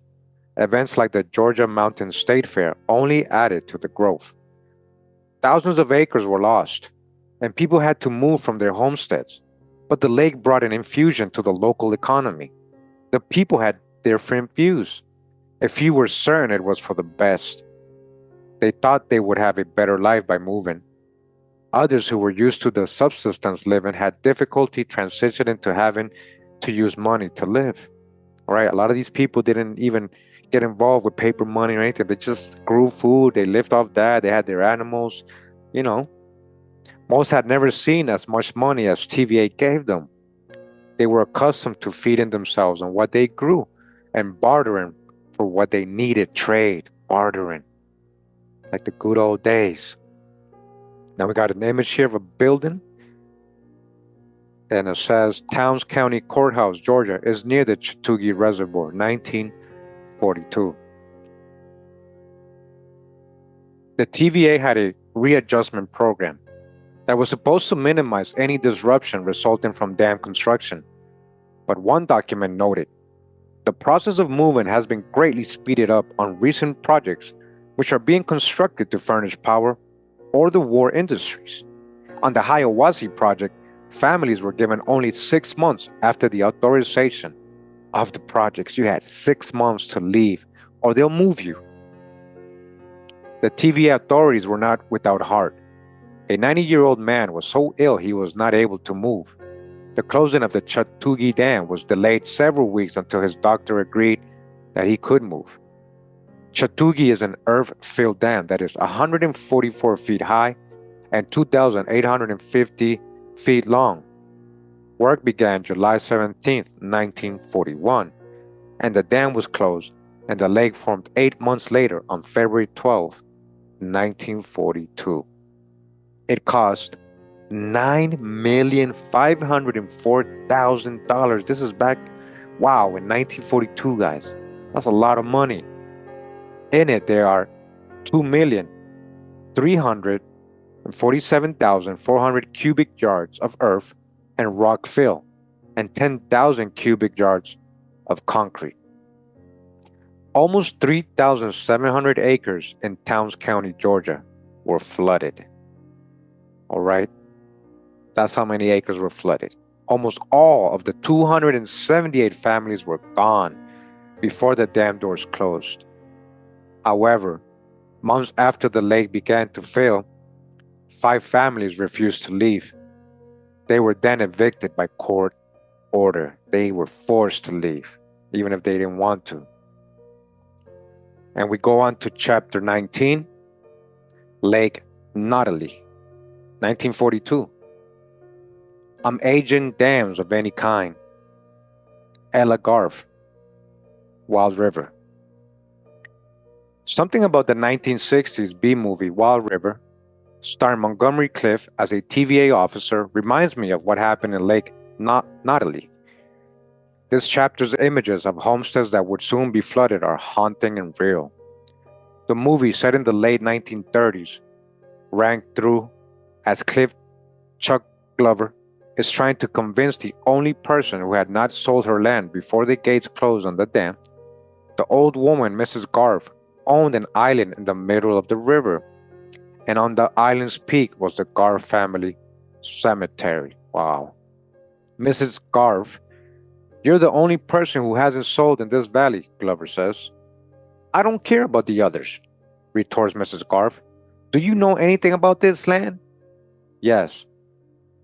Events like the Georgia Mountain State Fair only added to the growth. Thousands of acres were lost, and people had to move from their homesteads. But the lake brought an infusion to the local economy. The people had different views. A few were certain it was for the best. They thought they would have a better life by moving. Others who were used to the subsistence living had difficulty transitioning to having to use money to live. All right, a lot of these people didn't even get involved with paper money or anything. They just grew food, they lived off that, they had their animals. You know, most had never seen as much money as TVA gave them. They were accustomed to feeding themselves on what they grew and bartering for what they needed. Trade, bartering, like the good old days. Now we got an image here of a building, and it says Towns County Courthouse, Georgia, is near the Chatuge Reservoir, 1942. The TVA had a readjustment program that was supposed to minimize any disruption resulting from dam construction. But one document noted, the process of movement has been greatly speeded up on recent projects which are being constructed to furnish power or the war industries. On the Hiawassee project, families were given only 6 months after the authorization of the projects. You had 6 months to leave or they'll move you. The TVA authorities were not without heart. A 90-year-old man was so ill he was not able to move. The closing of the Chatuge Dam was delayed several weeks until his doctor agreed that he could move. Chatuge is an earth-filled dam that is 144 feet high and 2,850 feet long. Work began July 17, 1941, and the dam was closed, and the lake formed 8 months later on February 12, 1942. It cost $9,504,000. This is back, wow, in 1942, guys. That's a lot of money. In it, there are 2,347,400 cubic yards of earth and rock fill, and 10,000 cubic yards of concrete. Almost 3,700 acres in Towns County, Georgia, were flooded. All right, that's how many acres were flooded. Almost all of the 278 families were gone before the dam doors closed. However, months after the lake began to fill, 5 families refused to leave. They were then evicted by court order. They were forced to leave, even if they didn't want to. And we go on to chapter 19, Lake Nottely, 1942. I'm aging dams of any kind. Ella Garf, Wild River. Something about the 1960s B-movie Wild River, starring Montgomery Clift as a TVA officer, reminds me of what happened in Lake Nottely. This chapter's images of homesteads that would soon be flooded are haunting and real. The movie, set in the late 1930s, ranked through as Chuck Glover is trying to convince the only person who had not sold her land before the gates closed on the dam. The old woman, Mrs. Garf, owned an island in the middle of the river, and on the island's peak was the Garf family cemetery. Wow. Mrs. Garf, you're the only person who hasn't sold in this valley, Glover says. I don't care about the others, retorts Mrs. Garf. Do you know anything about this land? Yes,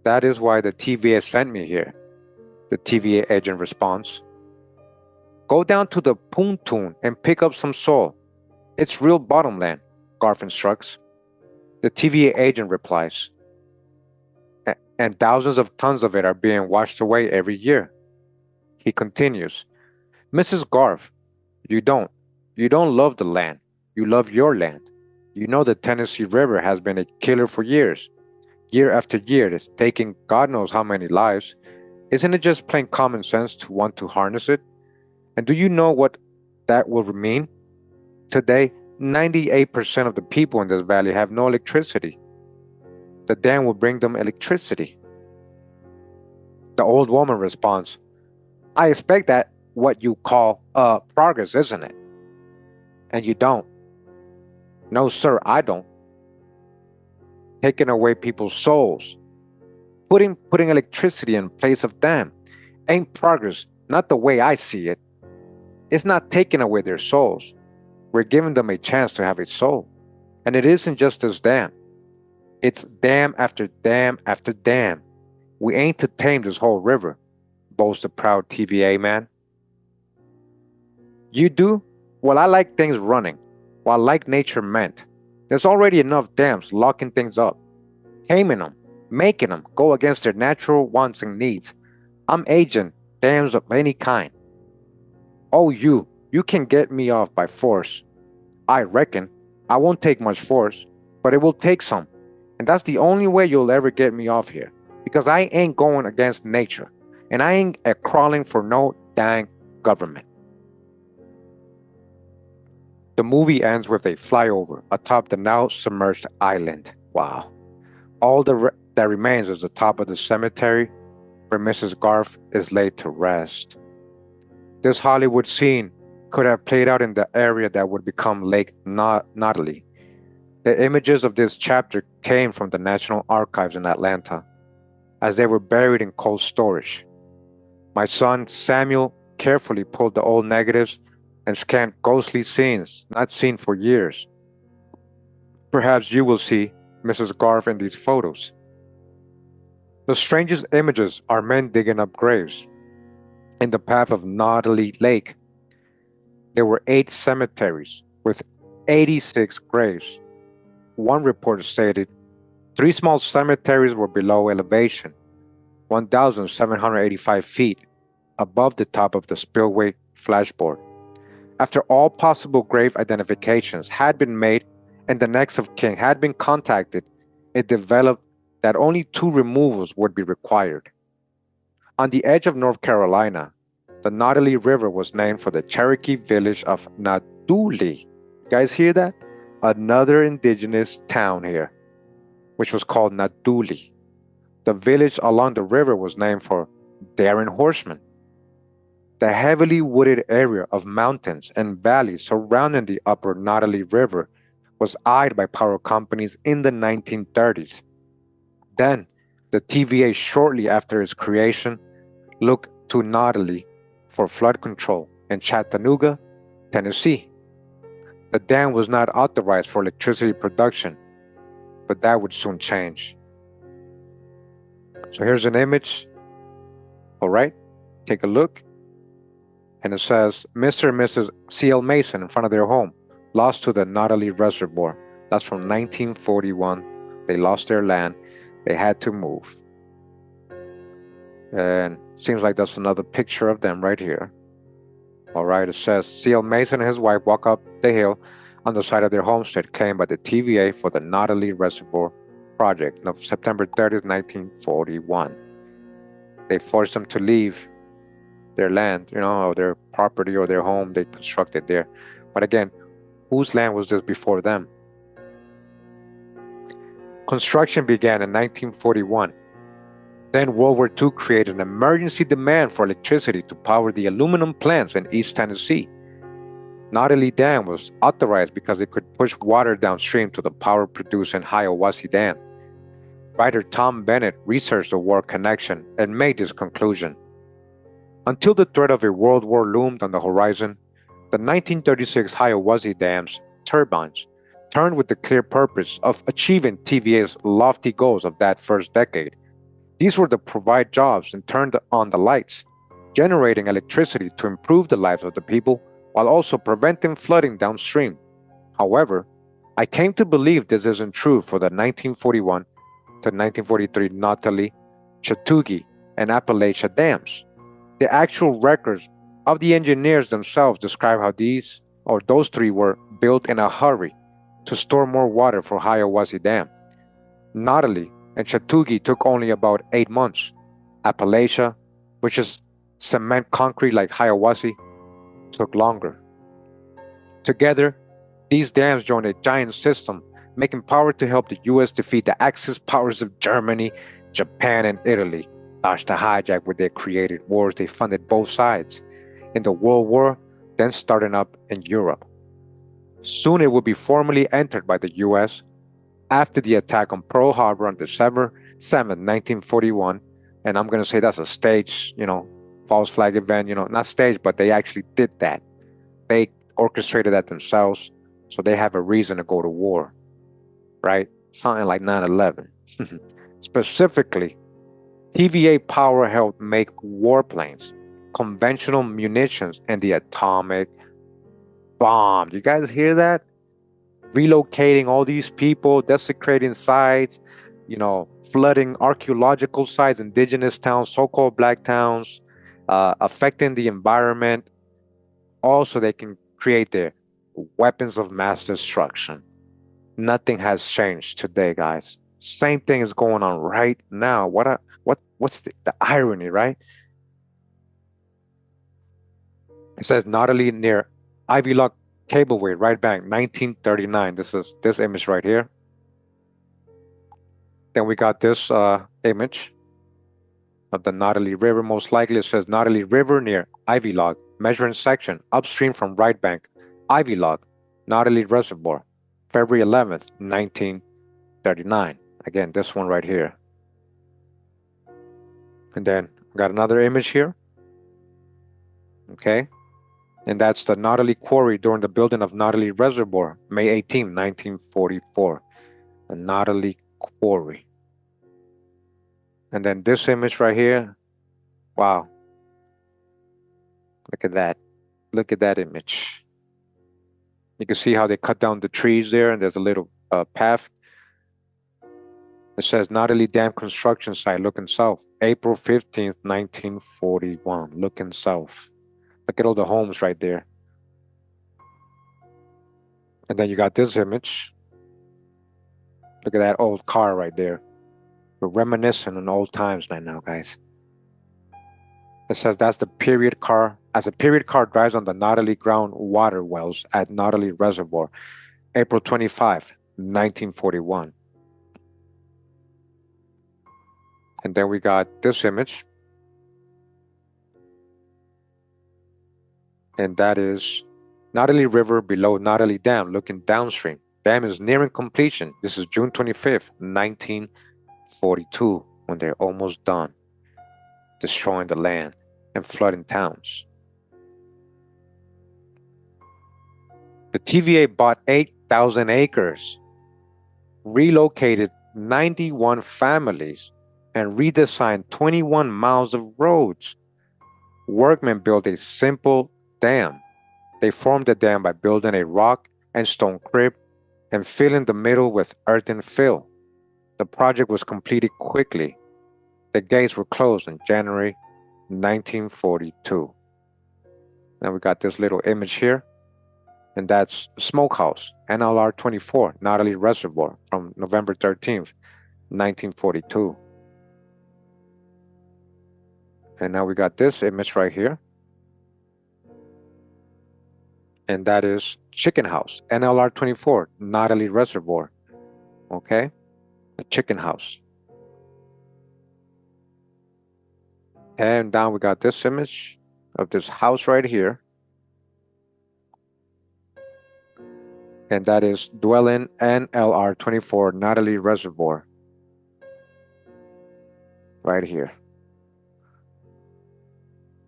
that is why the TVA sent me here, the TVA agent responds. Go down to the pontoon and pick up some soil. It's real bottomland, Garf instructs. The TVA agent replies, and thousands of tons of it are being washed away every year. He continues, Mrs. Garf, you don't love the land. You love your land. You know the Tennessee River has been a killer for years. Year after year, it's taking God knows how many lives. Isn't it just plain common sense to want to harness it? And do you know what that will mean? Today, 98% of the people in this valley have no electricity. The dam will bring them electricity. The old woman responds, I expect that what you call progress, isn't it? And you don't. No, sir, I don't. Taking away people's souls, putting electricity in place of them, ain't progress, not the way I see it. It's not taking away their souls. We're giving them a chance to have a soul. And it isn't just this dam. It's dam after dam after dam. We ain't to tame this whole river, boasts the proud TVA man. You do? Well, I like things running. Well, like nature meant. There's already enough dams locking things up, taming them, making them go against their natural wants and needs. I'm agent dams of any kind. Oh, you can get me off by force. I reckon I won't take much force, but it will take some. And that's the only way you'll ever get me off here. Because I ain't going against nature. And I ain't a crawling for no dang government. The movie ends with a flyover atop the now submerged island. Wow. All that remains is the top of the cemetery where Mrs. Garth is laid to rest. This Hollywood scene could have played out in the area that would become Lake Nottely. The images of this chapter came from the National Archives in Atlanta, as they were buried in cold storage. My son Samuel carefully pulled the old negatives and scanned ghostly scenes not seen for years. Perhaps you will see Mrs. Garth in these photos. The strangest images are men digging up graves. In the path of Nottely Lake, there were 8 cemeteries with 86 graves. One report stated 3 small cemeteries were below elevation, 1,785 feet above the top of the spillway flashboard. After all possible grave identifications had been made and the next of kin had been contacted, it developed that only 2 removals would be required. On the edge of North Carolina, the Nottely River was named for the Cherokee village of Nottely. You guys hear that? Another indigenous town here, which was called Nottely. The village along the river was named for daring horsemen. The heavily wooded area of mountains and valleys surrounding the upper Nottely River was eyed by power companies in the 1930s. Then, the TVA, shortly after its creation, looked to Nottely for flood control in Chattanooga, Tennessee. The dam was not authorized for electricity production, but that would soon change. So here's an image. All right, take a look. And it says Mr. and Mrs. C.L. Mason in front of their home, lost to the Nottely Reservoir. That's from 1941. They lost their land. They had to move. And seems like that's another picture of them right here. All right, it says C.L. Mason and his wife walk up the hill on the side of their homestead claimed by the TVA for the Nottely Reservoir project of September 30th, 1941. They forced them to leave their land, or their property or their home they constructed there. But again, whose land was this before them? Construction began in 1941. Then World War II created an emergency demand for electricity to power the aluminum plants in East Tennessee. Nottely Dam was authorized because it could push water downstream to the power produced in Hiawassee Dam. Writer Tom Bennett researched the war connection and made this conclusion. Until the threat of a world war loomed on the horizon, the 1936 Hiawassee Dam's turbines turned with the clear purpose of achieving TVA's lofty goals of that first decade. These were to provide jobs and turn on the lights, generating electricity to improve the lives of the people while also preventing flooding downstream. However, I came to believe this isn't true for the 1941 to 1943 Nottely, Chatuge, and Appalachia dams. The actual records of the engineers themselves describe how those 3 were built in a hurry to store more water for Hiawassee Dam. Nottely and Chatuge took only about 8 months. Appalachia, which is cement concrete like Hiawassee, took longer. Together, these dams joined a giant system, making power to help the U.S. defeat the Axis powers of Germany, Japan, and Italy. Dodged the hijack where they created wars they funded both sides. In the World War, then starting up in Europe. Soon it would be formally entered by the U.S. after the attack on Pearl Harbor on December 7, 1941. And I'm going to say that's a staged, false flag event, not staged, but they actually did that. They orchestrated that themselves, so they have a reason to go to war, right? something like 9/11. Specifically, TVA power helped make warplanes, conventional munitions, and the atomic bomb. You guys hear that? Relocating all these people, desecrating sites, flooding archaeological sites, indigenous towns, so-called black towns, affecting the environment. Also, they can create their weapons of mass destruction. Nothing has changed today, guys. Same thing is going on right now. What's the irony, right? It says Nottely near Ivy Lock Cableway, right bank, 1939. This is this image right here. Then we got this image of the Nottely River. Most likely it says Nottely River near Ivy Log, measuring section upstream from right bank, Ivy Log, Nottely Reservoir, February 11th, 1939. Again, this one right here. And then got another image here. Okay. And that's the Nottely Quarry during the building of Nottely Reservoir, May 18, 1944. The Nottely Quarry. And then this image right here. Wow. Look at that. Look at that image. You can see how they cut down the trees there, and there's a little path. It says Nottely Dam construction site, looking south, April 15th, 1941, looking south. Look at all the homes right there. And then you got this image. Look at that old car right there. We're reminiscing on old times right now, guys. It says that's the period car. As a period car drives on the Nottely ground water wells at Nottely Reservoir, April 25, 1941. And then we got this image. And that is Nottely River below Nottely Dam, looking downstream. Dam is nearing completion. This is June 25th, 1942, when they're almost done destroying the land and flooding towns. The TVA bought 8,000 acres, relocated 91 families, and redesigned 21 miles of roads. Workmen built a simple dam. They formed the dam by building a rock and stone crib and filling the middle with earthen fill. The project was completed quickly. The gates were closed in January 1942. Now we got this little image here, and that's Smokehouse, NLR 24, Nottely Reservoir, from November 13th, 1942. And now we got this image right here. And that is Chicken House, NLR 24, Nottely Reservoir. Okay? The Chicken House. And down we got this image of this house right here. And that is dwelling NLR 24, Nottely Reservoir. Right here.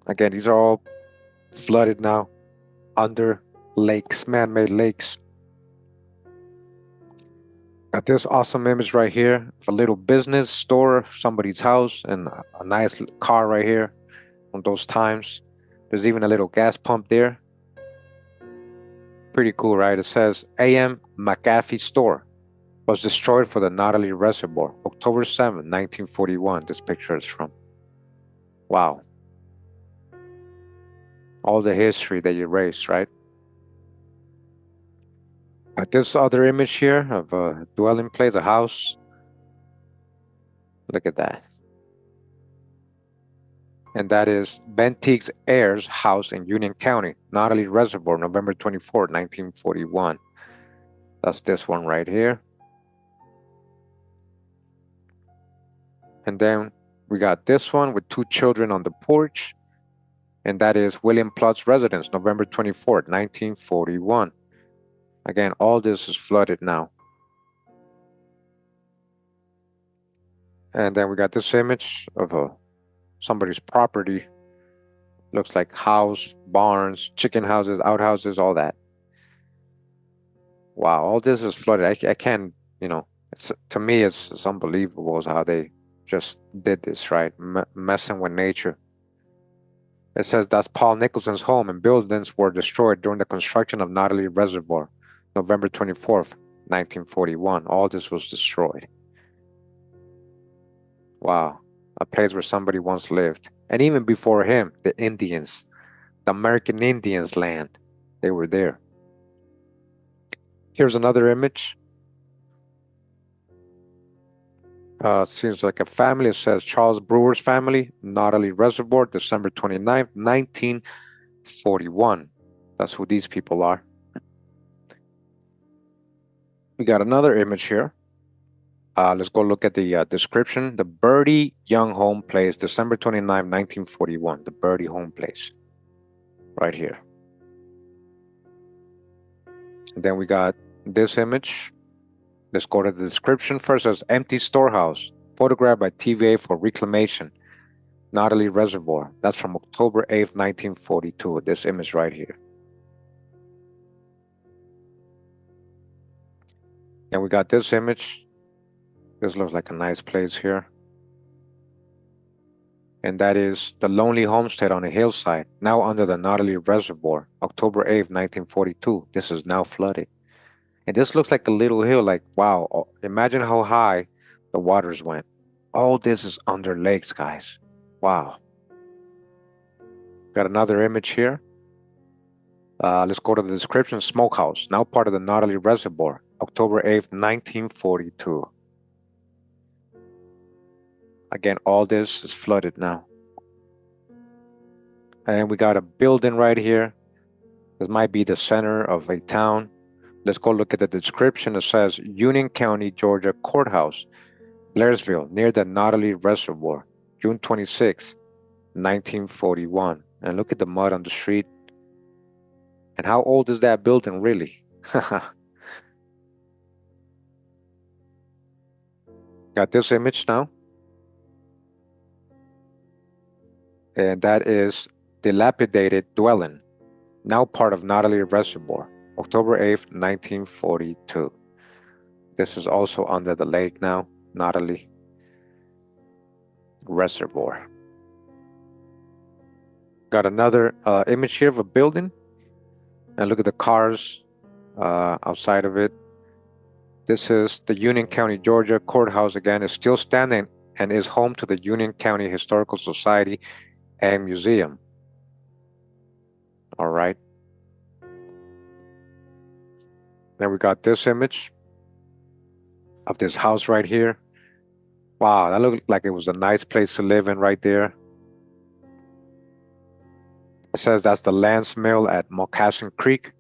Again, these are all flooded now under lakes, man-made lakes. Got this awesome image right here of a little business store, somebody's house, and a nice car right here from those times. There's even a little gas pump there. Pretty cool, right? It says A.M. McAfee Store was destroyed for the Nottely Reservoir, October 7, 1941. This picture is from. Wow. All the history they erased, right? Got this other image here of a dwelling place, a house. Look at that. And that is Bentig's Heirs house in Union County, Nottely Reservoir, November 24, 1941. That's this one right here. And then we got this one with two children on the porch. And that is William Plutt's residence, November 24, 1941. Again, all this is flooded now. And then we got this image of somebody's property. Looks like house, barns, chicken houses, outhouses, all that. Wow, all this is flooded. I can't, To me, it's unbelievable how they just did this, right? Messing with nature. It says that's Paul Nicholson's home and buildings were destroyed during the construction of Nottely Reservoir, November 24th, 1941. All this was destroyed. Wow. A place where somebody once lived. And even before him, the Indians, the American Indians' land, they were there. Here's another image. Seems like a family. It says Charles Brewer's family, Nottely Reservoir, December 29th, 1941. That's who these people are. We got another image here. Let's go look at the description. The Birdie Young Home Place, December 29th, 1941. The Birdie Home Place, right here. And then we got this image. Let's go to the description first. As empty storehouse, photographed by TVA for reclamation, Nottely Reservoir. That's from October 8th, 1942. This image right here. And we got this image. This looks like a nice place here. And that is the lonely homestead on a hillside, now under the Nottely Reservoir, October 8th, 1942. This is now flooded. And this looks like a little hill, like, wow, imagine how high the waters went. All this is under lakes, guys. Wow. Got another image here. Let's go to the description. Smokehouse, now part of the Nottely Reservoir, October 8th, 1942. Again, all this is flooded now. And we got a building right here. This might be the center of a town. Let's go look at the description. It says Union County, Georgia Courthouse, Blairsville, near the Nottely Reservoir, June 26, 1941. And look at the mud on the street. And how old is that building really? Got this image now. And that is dilapidated dwelling, now part of Nottely Reservoir, October 8th, 1942. This is also under the lake now, Nottely Reservoir. Got another image here of a building. And look at the cars outside of it. This is the Union County, Georgia Courthouse. Again, is still standing and is home to the Union County Historical Society and Museum. All right. Then we got this image of this house right here. Wow, that looked like it was a nice place to live in right there. It says that's the Lance Mill at Moccasin Creek,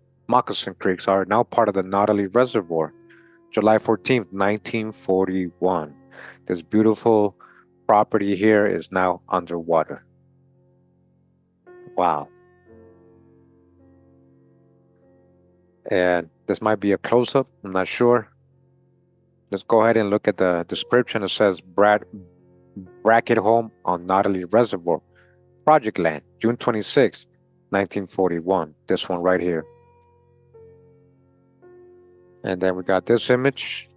sorry, now part of the Nottely Reservoir, July 14th, 1941. This beautiful property here is now underwater. Wow. And this might be a close-up, I'm not sure. Let's go ahead and look at the description. It says Bracket Home on Nottely Reservoir, Project Land, June 26, 1941. This one right here. And then we got this image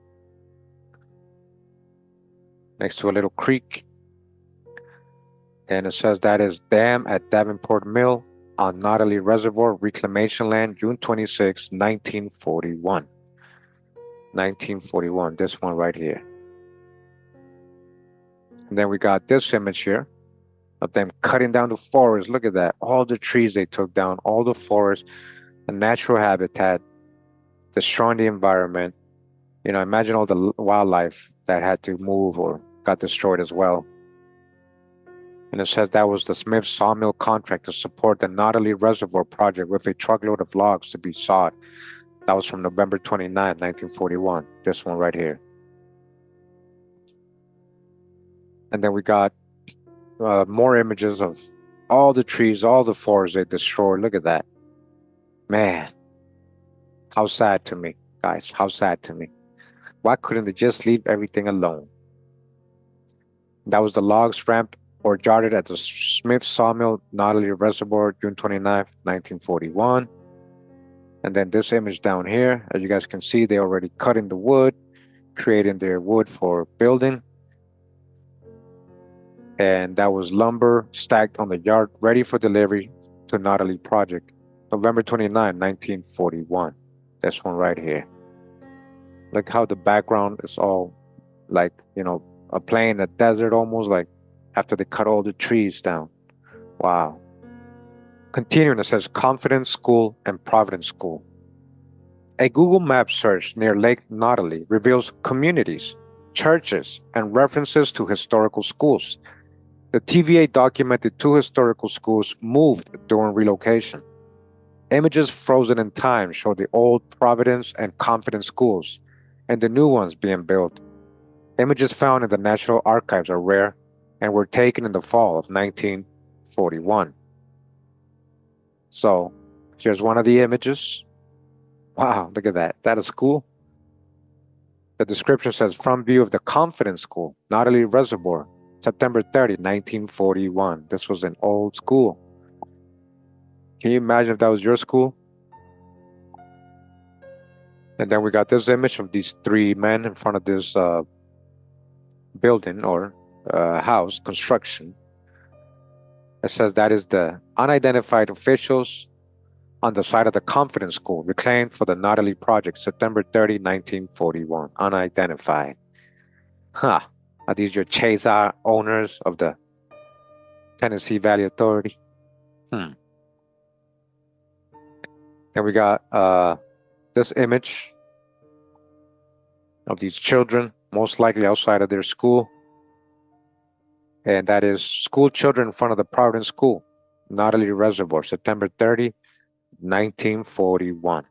next to a little creek. And it says that is Dam at Davenport Mill on Nottely Reservoir, Reclamation Land, June 26, 1941. 1941, this one right here. And then we got this image here of them cutting down the forest. Look at that. All the trees they took down, all the forest, the natural habitat, destroying the environment. You know, imagine all the wildlife that had to move or got destroyed as well. And it says that was the Smith Sawmill contract to support the Nottely Reservoir project with a truckload of logs to be sawed. That was from November 29, 1941. This one right here. And then we got more images of all the trees, all the forests they destroyed. Look at that. Man, how sad to me, guys. How sad to me. Why couldn't they just leave everything alone? That was the logs ramp or jarred at the Smith Sawmill, Nottely Reservoir, June 29, 1941. And then this image down here, as you guys can see, they already cut in the wood. creating their wood for building. And that was lumber stacked on the yard, ready for delivery to Nottely project, November 29, 1941. This one right here. Look how the background is all like, a plain, a desert almost, like after they cut all the trees down. Wow. Continuing, it says Confidence School and Providence School. A Google Maps search near Lake Nottely reveals communities, churches, and references to historical schools. The TVA documented 2 historical schools moved during relocation. Images frozen in time show the old Providence and Confidence schools and the new ones being built. Images found in the National Archives are rare and were taken in the fall of 1941. So here's one of the images. Wow, look at that. Is that a school? The description says, from view of the Confidence School, Nottely Reservoir, September 30, 1941. This was an old school. Can you imagine if that was your school? And then we got this image of these 3 men in front of this building or house construction. It says that is the unidentified officials on the side of the Confidence School reclaimed for the Nottely project, September 30, 1941. Unidentified. Huh. Are these your Chesa owners of the Tennessee Valley Authority? Then we got this image of these children, most likely outside of their school. And that is school children in front of the Providence School, Nottely Reservoir, September 30, 1941.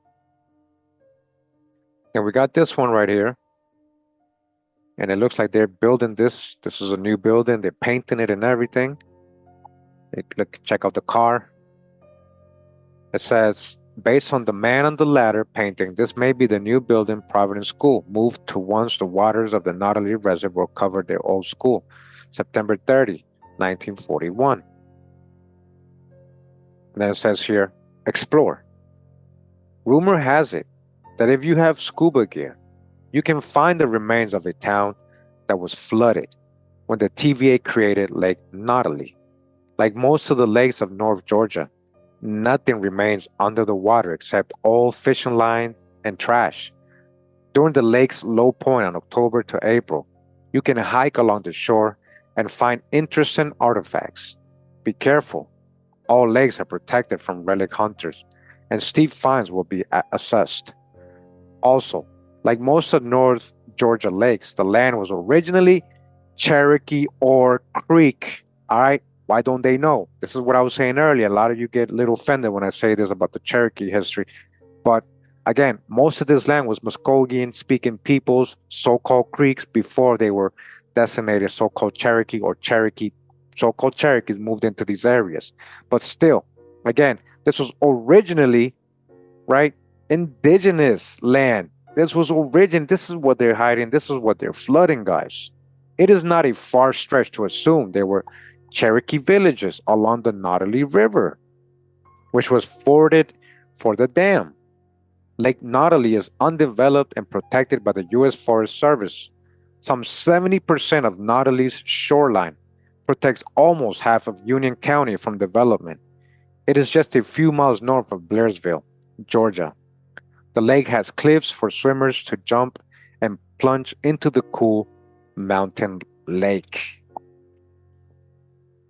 And we got this one right here. And it looks like they're building this. This is a new building. They're painting it and everything. Look, check out the car. It says, based on the man on the ladder painting, this may be the new building Providence School, moved to once the waters of the Nottely Reservoir covered their old school, September 30, 1941. And then it says here, explore. Rumor has it that if you have scuba gear, you can find the remains of a town that was flooded when the TVA created Lake Nottely. Like most of the lakes of North Georgia, nothing remains under the water except old fishing lines and trash. During the lake's low point on October to April, you can hike along the shore and find interesting artifacts. Be careful. All lakes are protected from relic hunters, and steep fines will be assessed. Also, like most of North Georgia lakes, the land was originally Cherokee or Creek. All right? Why don't they know? This is what I was saying earlier. A lot of you get a little offended when I say this about the Cherokee history. But again, most of this land was Muskogee-speaking peoples, so-called Creeks, before they were designated so-called Cherokee or Cherokee. So-called Cherokees moved into these areas. But still, again, this was originally, right, indigenous land. This is what they're hiding. This is what they're flooding, guys. It is not a far stretch to assume there were Cherokee villages along the Nottely River, which was forded for the dam. Lake Nottely is undeveloped and protected by the U.S. Forest Service. Some 70% of Nottely's shoreline protects almost half of Union County from development. It is just a few miles north of Blairsville, Georgia. The lake has cliffs for swimmers to jump and plunge into the cool mountain lake.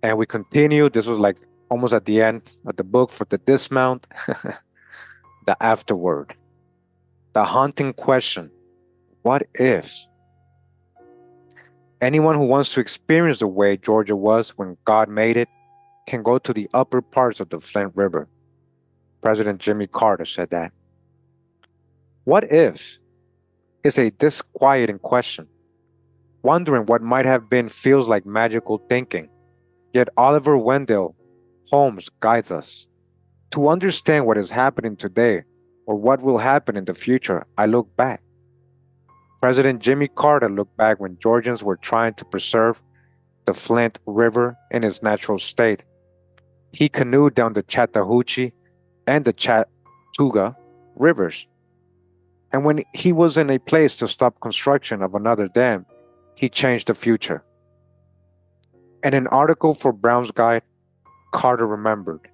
And we continue. This is like almost at the end of the book for the dismount. The afterword. The haunting question. What if? Anyone who wants to experience the way Georgia was when God made it can go to the upper parts of the Flint River. President Jimmy Carter said that. What if is a disquieting question. Wondering what might have been feels like magical thinking. Yet Oliver Wendell Holmes guides us. To understand what is happening today or what will happen in the future, I look back. President Jimmy Carter looked back when Georgians were trying to preserve the Flint River in its natural state. He canoed down the Chattahoochee and the Chatuge rivers. And when he was in a place to stop construction of another dam, he changed the future. In an article for Brown's Guide, Carter remembered,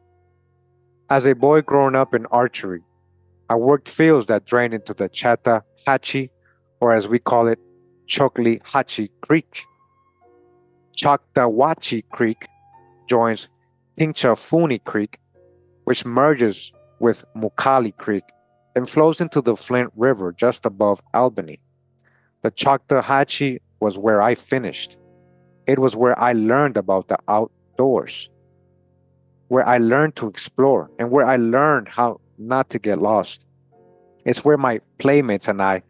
as a boy growing up in archery, I worked fields that drained into the Chattahoochee, or as we call it, Chockley Creek. Choctawhatchee Creek joins Hinchafuni Creek, which merges with Mukali Creek and flows into the Flint River just above Albany. The Choctawhatchee was where I finished. It was where I learned about the outdoors, where I learned to explore, and where I learned how not to get lost. It's where my playmates and I,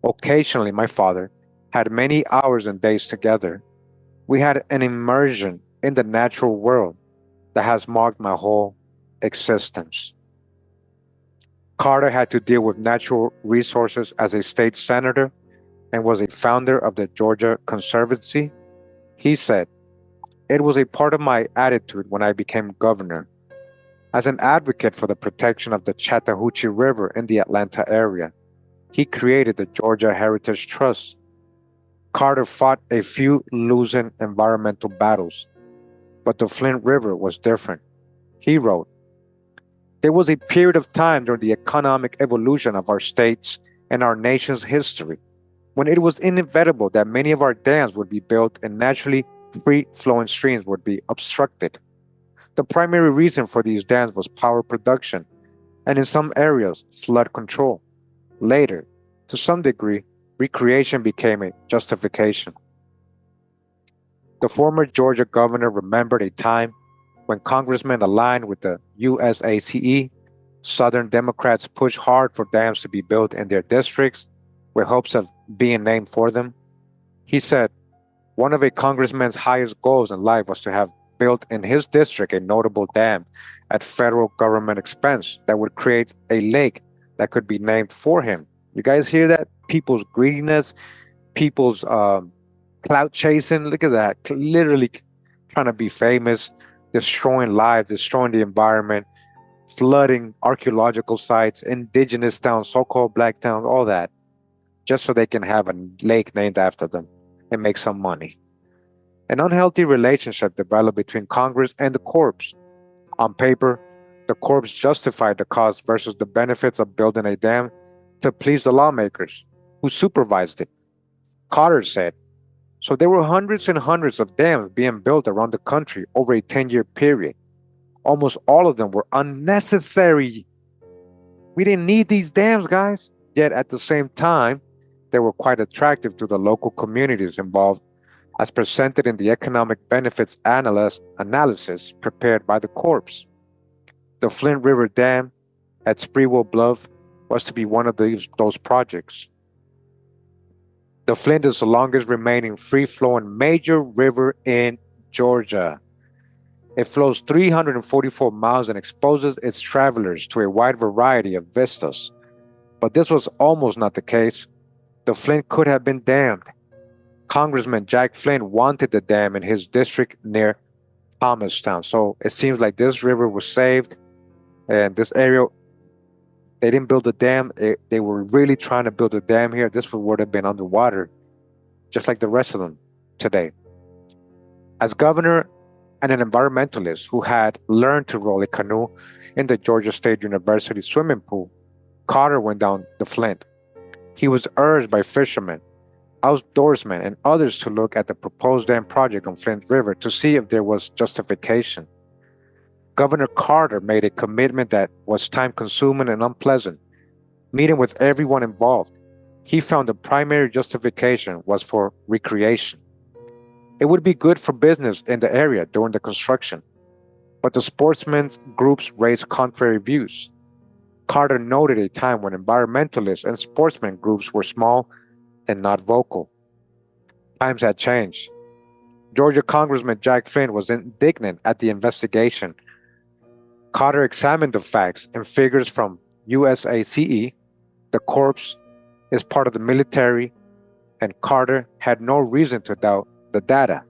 occasionally my father, had many hours and days together. We had an immersion in the natural world that has marked my whole existence. Carter had to deal with natural resources as a state senator and was a founder of the Georgia Conservancy. He said, it was a part of my attitude when I became governor. As an advocate for the protection of the Chattahoochee River in the Atlanta area, he created the Georgia Heritage Trust. Carter fought a few losing environmental battles, but the Flint River was different. He wrote, there was a period of time during the economic evolution of our states and our nation's history when it was inevitable that many of our dams would be built and naturally free-flowing streams would be obstructed. The primary reason for these dams was power production, and in some areas, flood control. Later, to some degree, recreation became a justification. The former Georgia governor remembered a time when congressmen aligned with the USACE, Southern Democrats pushed hard for dams to be built in their districts with hopes of being named for them. He said one of a congressman's highest goals in life was to have built in his district a notable dam at federal government expense that would create a lake that could be named for him. You guys hear that? People's greediness, people's clout chasing. Look at that. Literally trying to be famous, destroying lives, destroying the environment, flooding archaeological sites, indigenous towns, so-called black towns, all that, just so they can have a lake named after them and make some money. An unhealthy relationship developed between Congress and the corps. On paper, the corps justified the cost versus the benefits of building a dam to please the lawmakers who supervised it. Carter said, so there were hundreds and hundreds of dams being built around the country over a 10-year period. Almost all of them were unnecessary. We didn't need these dams, guys. Yet at the same time, they were quite attractive to the local communities involved, as presented in the economic benefits analysis prepared by the corps. The Flint River Dam at Sprewell Bluff was to be one of those projects. The Flint is the longest remaining free-flowing major river in Georgia. It flows 344 miles and exposes its travelers to a wide variety of vistas. But this was almost not the case. The Flint could have been dammed. Congressman Jack Flint wanted the dam in his district near Thomastown. So it seems like this river was saved, and this area, they didn't build a dam. They were really trying to build a dam here. This would have been underwater, just like the rest of them today. As governor and an environmentalist who had learned to roll a canoe in the Georgia State University swimming pool, Carter went down the Flint. He was urged by fishermen, outdoorsmen, and others to look at the proposed dam project on Flint River to see if there was justification. Governor Carter made a commitment that was time-consuming and unpleasant, meeting with everyone involved. He found the primary justification was for recreation. It would be good for business in the area during the construction, but the sportsmen's groups raised contrary views. Carter noted a time when environmentalists and sportsmen groups were small and not vocal. Times had changed. Georgia Congressman Jack Flint was indignant at the investigation. Carter examined the facts and figures from USACE. The corps is part of the military, and Carter had no reason to doubt the data.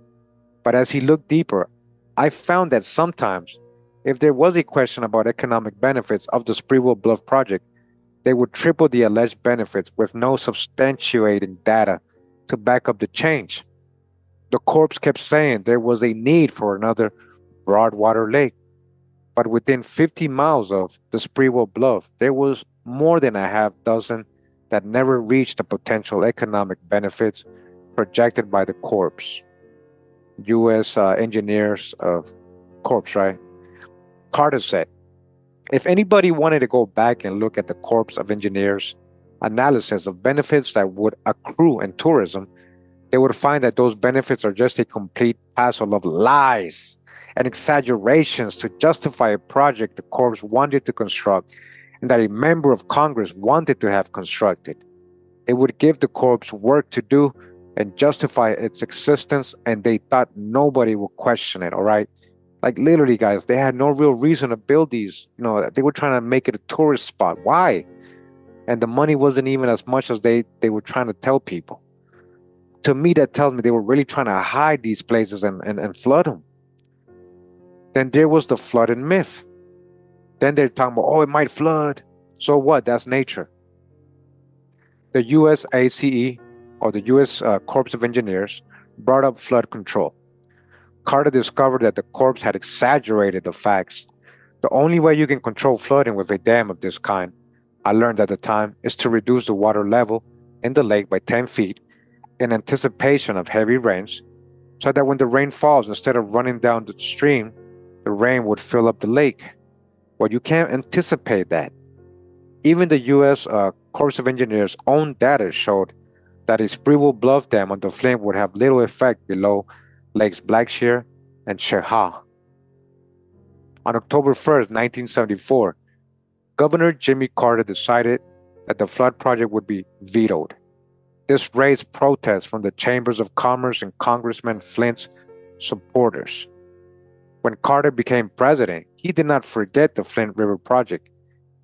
But as he looked deeper, I found that sometimes, if there was a question about economic benefits of the Sprewell Bluff project, They would triple the alleged benefits with no substantiating data to back up the change. The corps kept saying there was a need for another Broadwater Lake, but within 50 miles of the Sprewell Bluff, there was more than a half dozen that never reached the potential economic benefits projected by the corps. U.S. Engineers of Corps, right? Carter said, if anybody wanted to go back and look at the Corps of Engineers analysis of benefits that would accrue in tourism, they would find that those benefits are just a complete passel of lies and exaggerations to justify a project the Corps wanted to construct and that a member of Congress wanted to have constructed. It would give the Corps work to do and justify its existence, and they thought nobody would question it, all right? Like literally, guys, they had no real reason to build these. They were trying to make it a tourist spot. Why? And the money wasn't even as much as they were trying to tell people. To me, that tells me they were really trying to hide these places and flood them. Then there was the flooding myth. Then they're talking about, oh, it might flood. So what? That's nature. The USACE, or the U.S. Corps of Engineers, brought up flood control. Carter discovered that the Corps had exaggerated the facts. The only way you can control flooding with a dam of this kind, I learned at the time, is to reduce the water level in the lake by 10 feet in anticipation of heavy rains, so that when the rain falls, instead of running down the stream, the rain would fill up the lake. Well, you can't anticipate that. Even the U.S. Corps of Engineers' own data showed that a Sprewell Bluff Dam on the Flint would have little effect below Lakes Blackshear and Chehaw. On October 1st, 1974, Governor Jimmy Carter decided that the flood project would be vetoed. This raised protests from the chambers of commerce and Congressman Flint's supporters. When Carter became president, he did not forget the Flint River Project.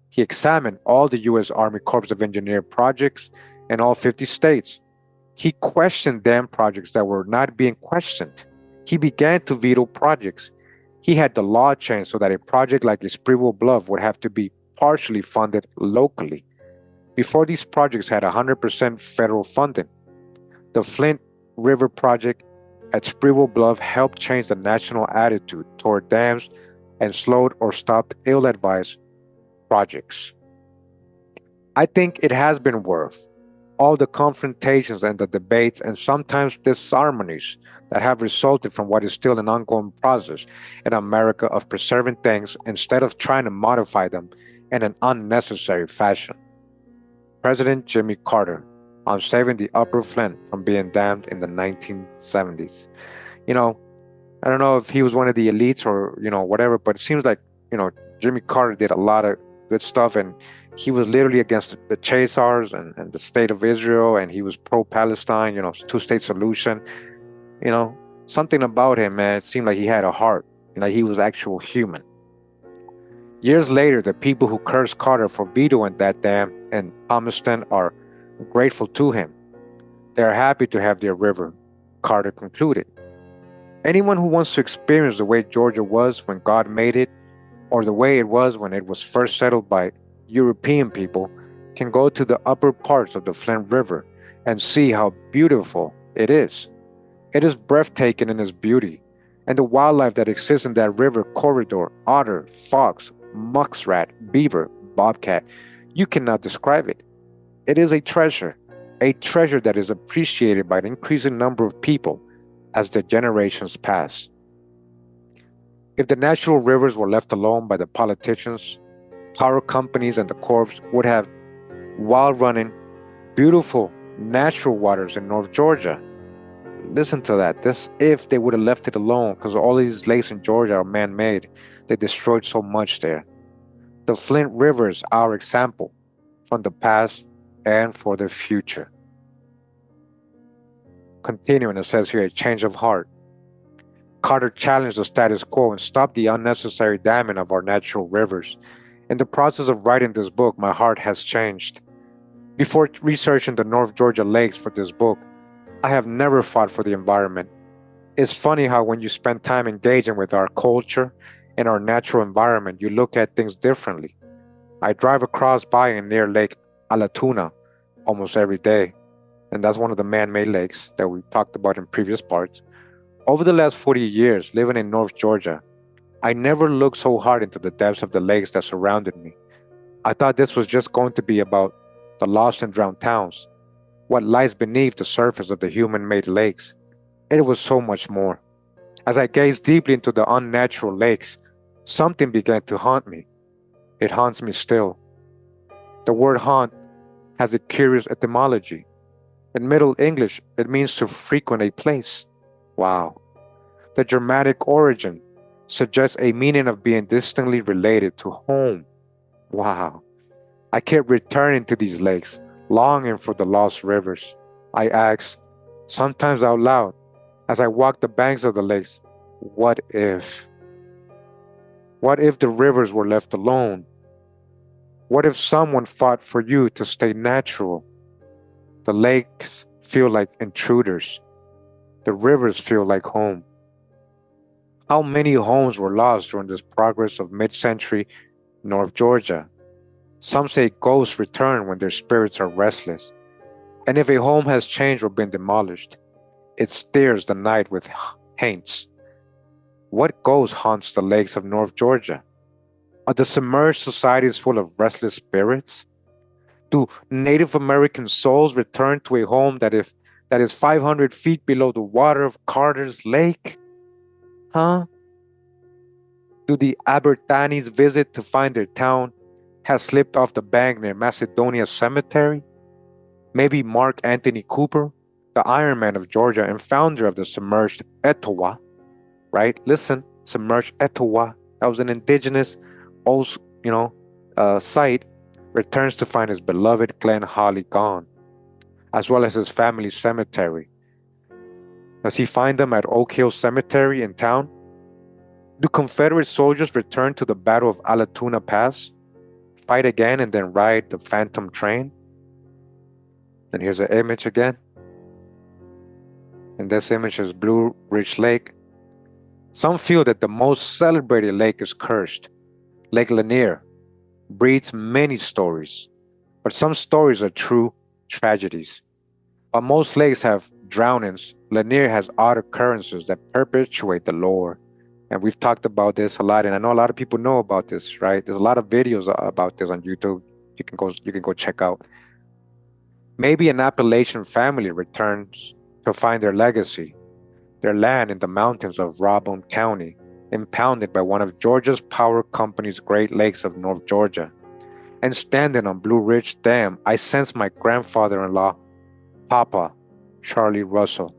He examined all the U.S. Army Corps of Engineer projects in all 50 states. He questioned dam projects that were not being questioned. He began to veto projects. He had the law changed so that a project like a Sprewell Bluff would have to be partially funded locally. Before, these projects had 100% federal funding. The Flint River Project at Sprewell Bluff helped change the national attitude toward dams and slowed or stopped ill-advised projects. I think it has been worth all the confrontations and the debates and sometimes disharmonies that have resulted from what is still an ongoing process in America of preserving things instead of trying to modify them in an unnecessary fashion. President Jimmy Carter on saving the Upper Flint from being dammed in the 1970s. You know, I don't know if he was one of the elites or, whatever, but it seems like, Jimmy Carter did a lot of good stuff, and he was literally against the Chazars and the state of Israel, and he was pro-Palestine, two-state solution. Something about him, man, it seemed like he had a heart, like he was actual human. Years later, the people who cursed Carter for vetoing that dam in Thomaston are grateful to him. They are happy to have their river, Carter concluded. Anyone who wants to experience the way Georgia was when God made it, or the way it was when it was first settled by European people, can go to the upper parts of the Flint River and see how beautiful it is. It is breathtaking in its beauty, and the wildlife that exists in that river corridor, otter, fox, muskrat, beaver, bobcat, you cannot describe it. It is a treasure that is appreciated by an increasing number of people as the generations pass. If the natural rivers were left alone by the politicians, power companies, and the corps would have wild running, beautiful natural waters in North Georgia. Listen to that. This if they would have left it alone, because all these lakes in Georgia are man-made. They destroyed so much there. The Flint River is our example from the past and for the future. Continuing, it says here, a change of heart. Carter challenged the status quo and stopped the unnecessary damming of our natural rivers. In the process of writing this book, my heart has changed. Before researching the North Georgia lakes for this book, I have never fought for the environment. It's funny how when you spend time engaging with our culture and our natural environment, you look at things differently. I drive across by and near Lake Alatuna almost every day, and that's one of the man-made lakes that we talked about in previous parts. Over the last 40 years living in North Georgia, I never looked so hard into the depths of the lakes that surrounded me. I thought this was just going to be about the lost and drowned towns, what lies beneath the surface of the human-made lakes. It was so much more. As I gazed deeply into the unnatural lakes, something began to haunt me. It haunts me still. The word haunt has a curious etymology. In Middle English, it means to frequent a place. Wow. The Germanic origin suggests a meaning of being distantly related to home. Wow. I kept returning to these lakes, longing for the lost rivers. I asked, sometimes out loud, as I walked the banks of the lakes, what if? What if the rivers were left alone? What if someone fought for you to stay natural? The lakes feel like intruders. The rivers feel like home. How many homes were lost during this progress of mid-century North Georgia? Some say ghosts return when their spirits are restless. And if a home has changed or been demolished, it stares the night with haunts. What ghost haunts the lakes of North Georgia? Are the submerged societies full of restless spirits? Do Native American souls return to a home that is 500 feet below the water of Carter's Lake? Huh? Do the Abertanis visit to find their town has slipped off the bank near Macedonia Cemetery? Maybe Mark Anthony Cooper, the Iron Man of Georgia and founder of the submerged Etowah, right? Listen, submerged Etowah. That was an indigenous, old, site. Returns to find his beloved Glen Holly gone, as well as his family's cemetery. Does he find them at Oak Hill Cemetery in town? Do Confederate soldiers return to the Battle of Alatuna Pass, fight again, and then ride the Phantom train? And here's an image again. And this image is Blue Ridge Lake. Some feel that the most celebrated lake is cursed. Lake Lanier breeds many stories, but some stories are true tragedies. While most lakes have drownings, Lanier has odd occurrences that perpetuate the lore. And we've talked about this a lot, and I know a lot of people know about this, right? There's a lot of videos about this on YouTube. You can go check out. Maybe an Appalachian family returns to find their legacy, their land in the mountains of Rockbone County, impounded by one of Georgia's power company's Great Lakes of North Georgia. And standing on Blue Ridge Dam, I sense my grandfather-in-law, Papa, Charlie Russell.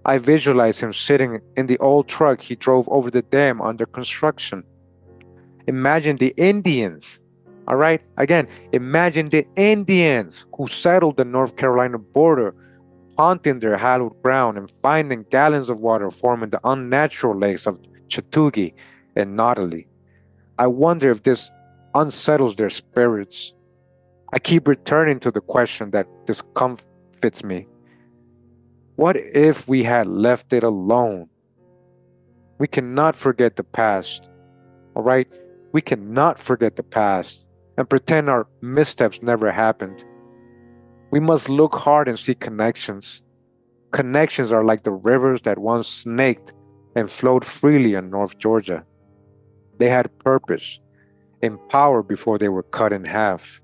I visualize him sitting in the old truck he drove over the dam under construction. Imagine the Indians, all right? Again, imagine the Indians who settled the North Carolina border, haunting their hallowed ground and finding gallons of water forming the unnatural lakes of Chatuge and Nottely. I wonder if this unsettles their spirits. I keep returning to the question that discomfits me. What if we had left it alone? We cannot forget the past, all right? We cannot forget the past and pretend our missteps never happened. We must look hard and see connections. Connections are like the rivers that once snaked and flowed freely in North Georgia. They had purpose and power before they were cut in half.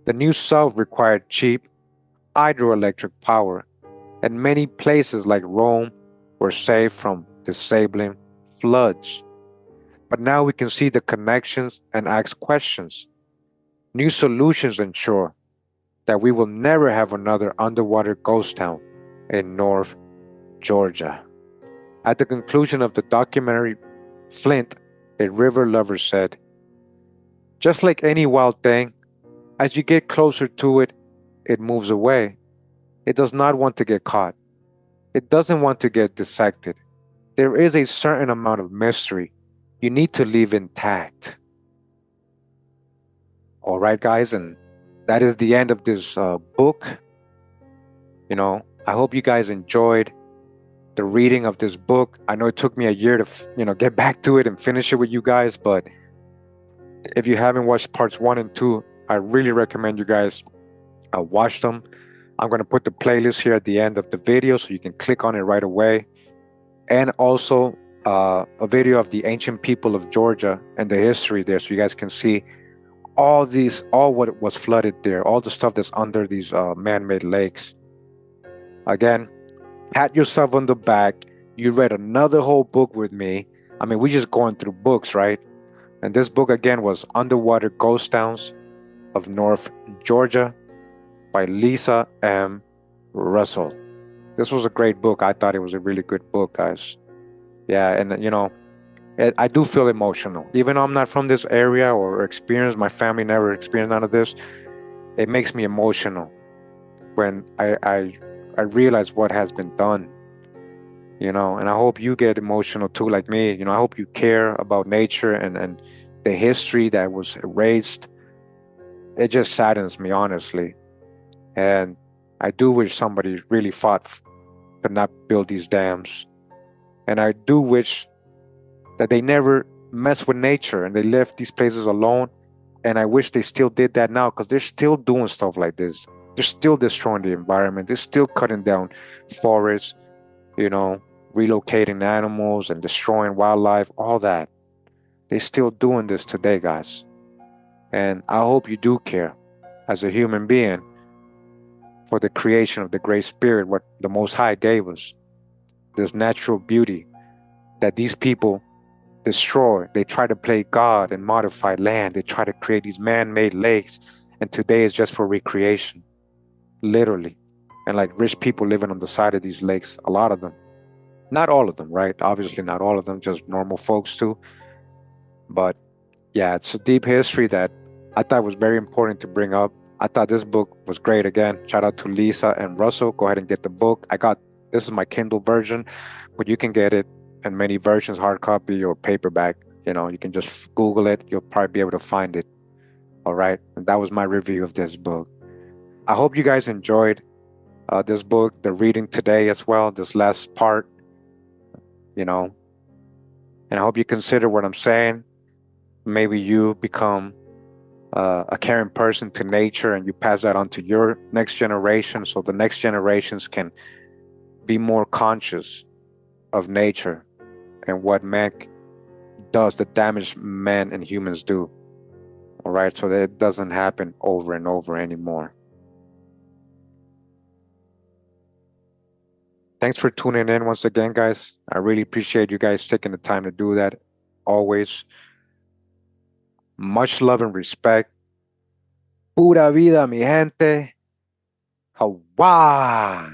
The New South required cheap hydroelectric power, and many places like Rome were saved from disabling floods. But now we can see the connections and ask questions. New solutions ensure that we will never have another underwater ghost town in North Georgia. At the conclusion of the documentary, Flint, a river lover, said, "Just like any wild thing, as you get closer to it, it moves away. It does not want to get caught. It doesn't want to get dissected. There is a certain amount of mystery you need to leave intact." All right, guys, and that is the end of this book. I hope you guys enjoyed the reading of this book. I know it took me a year to, get back to it and finish it with you guys, but If you haven't watched parts 1 and 2, I really recommend you guys watch them. I'm going to put the playlist here at the end of the video so you can click on it right away. And also a video of the ancient people of Georgia and the history there so you guys can see all what was flooded there, all the stuff that's under these man-made lakes. Again, pat yourself on the back. You read another whole book with me. I mean, we just going through books, right? And this book again was Underwater Ghost Towns of North Georgia by Lisa M. Russell. This was a great book. I thought it was a really good book, guys. Yeah, and I do feel emotional. Even though I'm not from this area or experienced, my family never experienced none of this. It makes me emotional when I realize what has been done. And I hope you get emotional too, like me. I hope you care about nature and the history that was erased. It just saddens me, honestly. And I do wish somebody really fought to not build these dams. And I do wish that they never mess with nature and they left these places alone. And I wish they still did that now because they're still doing stuff like this. They're still destroying the environment. They're still cutting down forests, relocating animals and destroying wildlife, all that. They're still doing this today, guys. And I hope you do care as a human being for the creation of the Great Spirit, what the Most High gave us, this natural beauty that these people destroy. They try to play God and modify land. They try to create these man-made lakes, and today is just for recreation, literally. And like rich people living on the side of these lakes, a lot of them. Not all of them, right? Obviously, not all of them, just normal folks too. But yeah, it's a deep history that I thought was very important to bring up. I thought this book was great. Again, shout out to Lisa and Russell. Go ahead and get the book. This is my Kindle version, but you can get it in many versions, hard copy or paperback. You can just Google it. You'll probably be able to find it. All right. And that was my review of this book. I hope you guys enjoyed this book, the reading today as well, this last part, you know, and I hope you consider what I'm saying. Maybe you become a caring person to nature and you pass that on to your next generation so the next generations can be more conscious of nature and what man does, the damage man and humans do. All right, so that it doesn't happen over and over anymore. Thanks for tuning in once again, guys. I really appreciate you guys taking the time to do that. Always. Much love and respect. Pura vida, mi gente. Hawaii.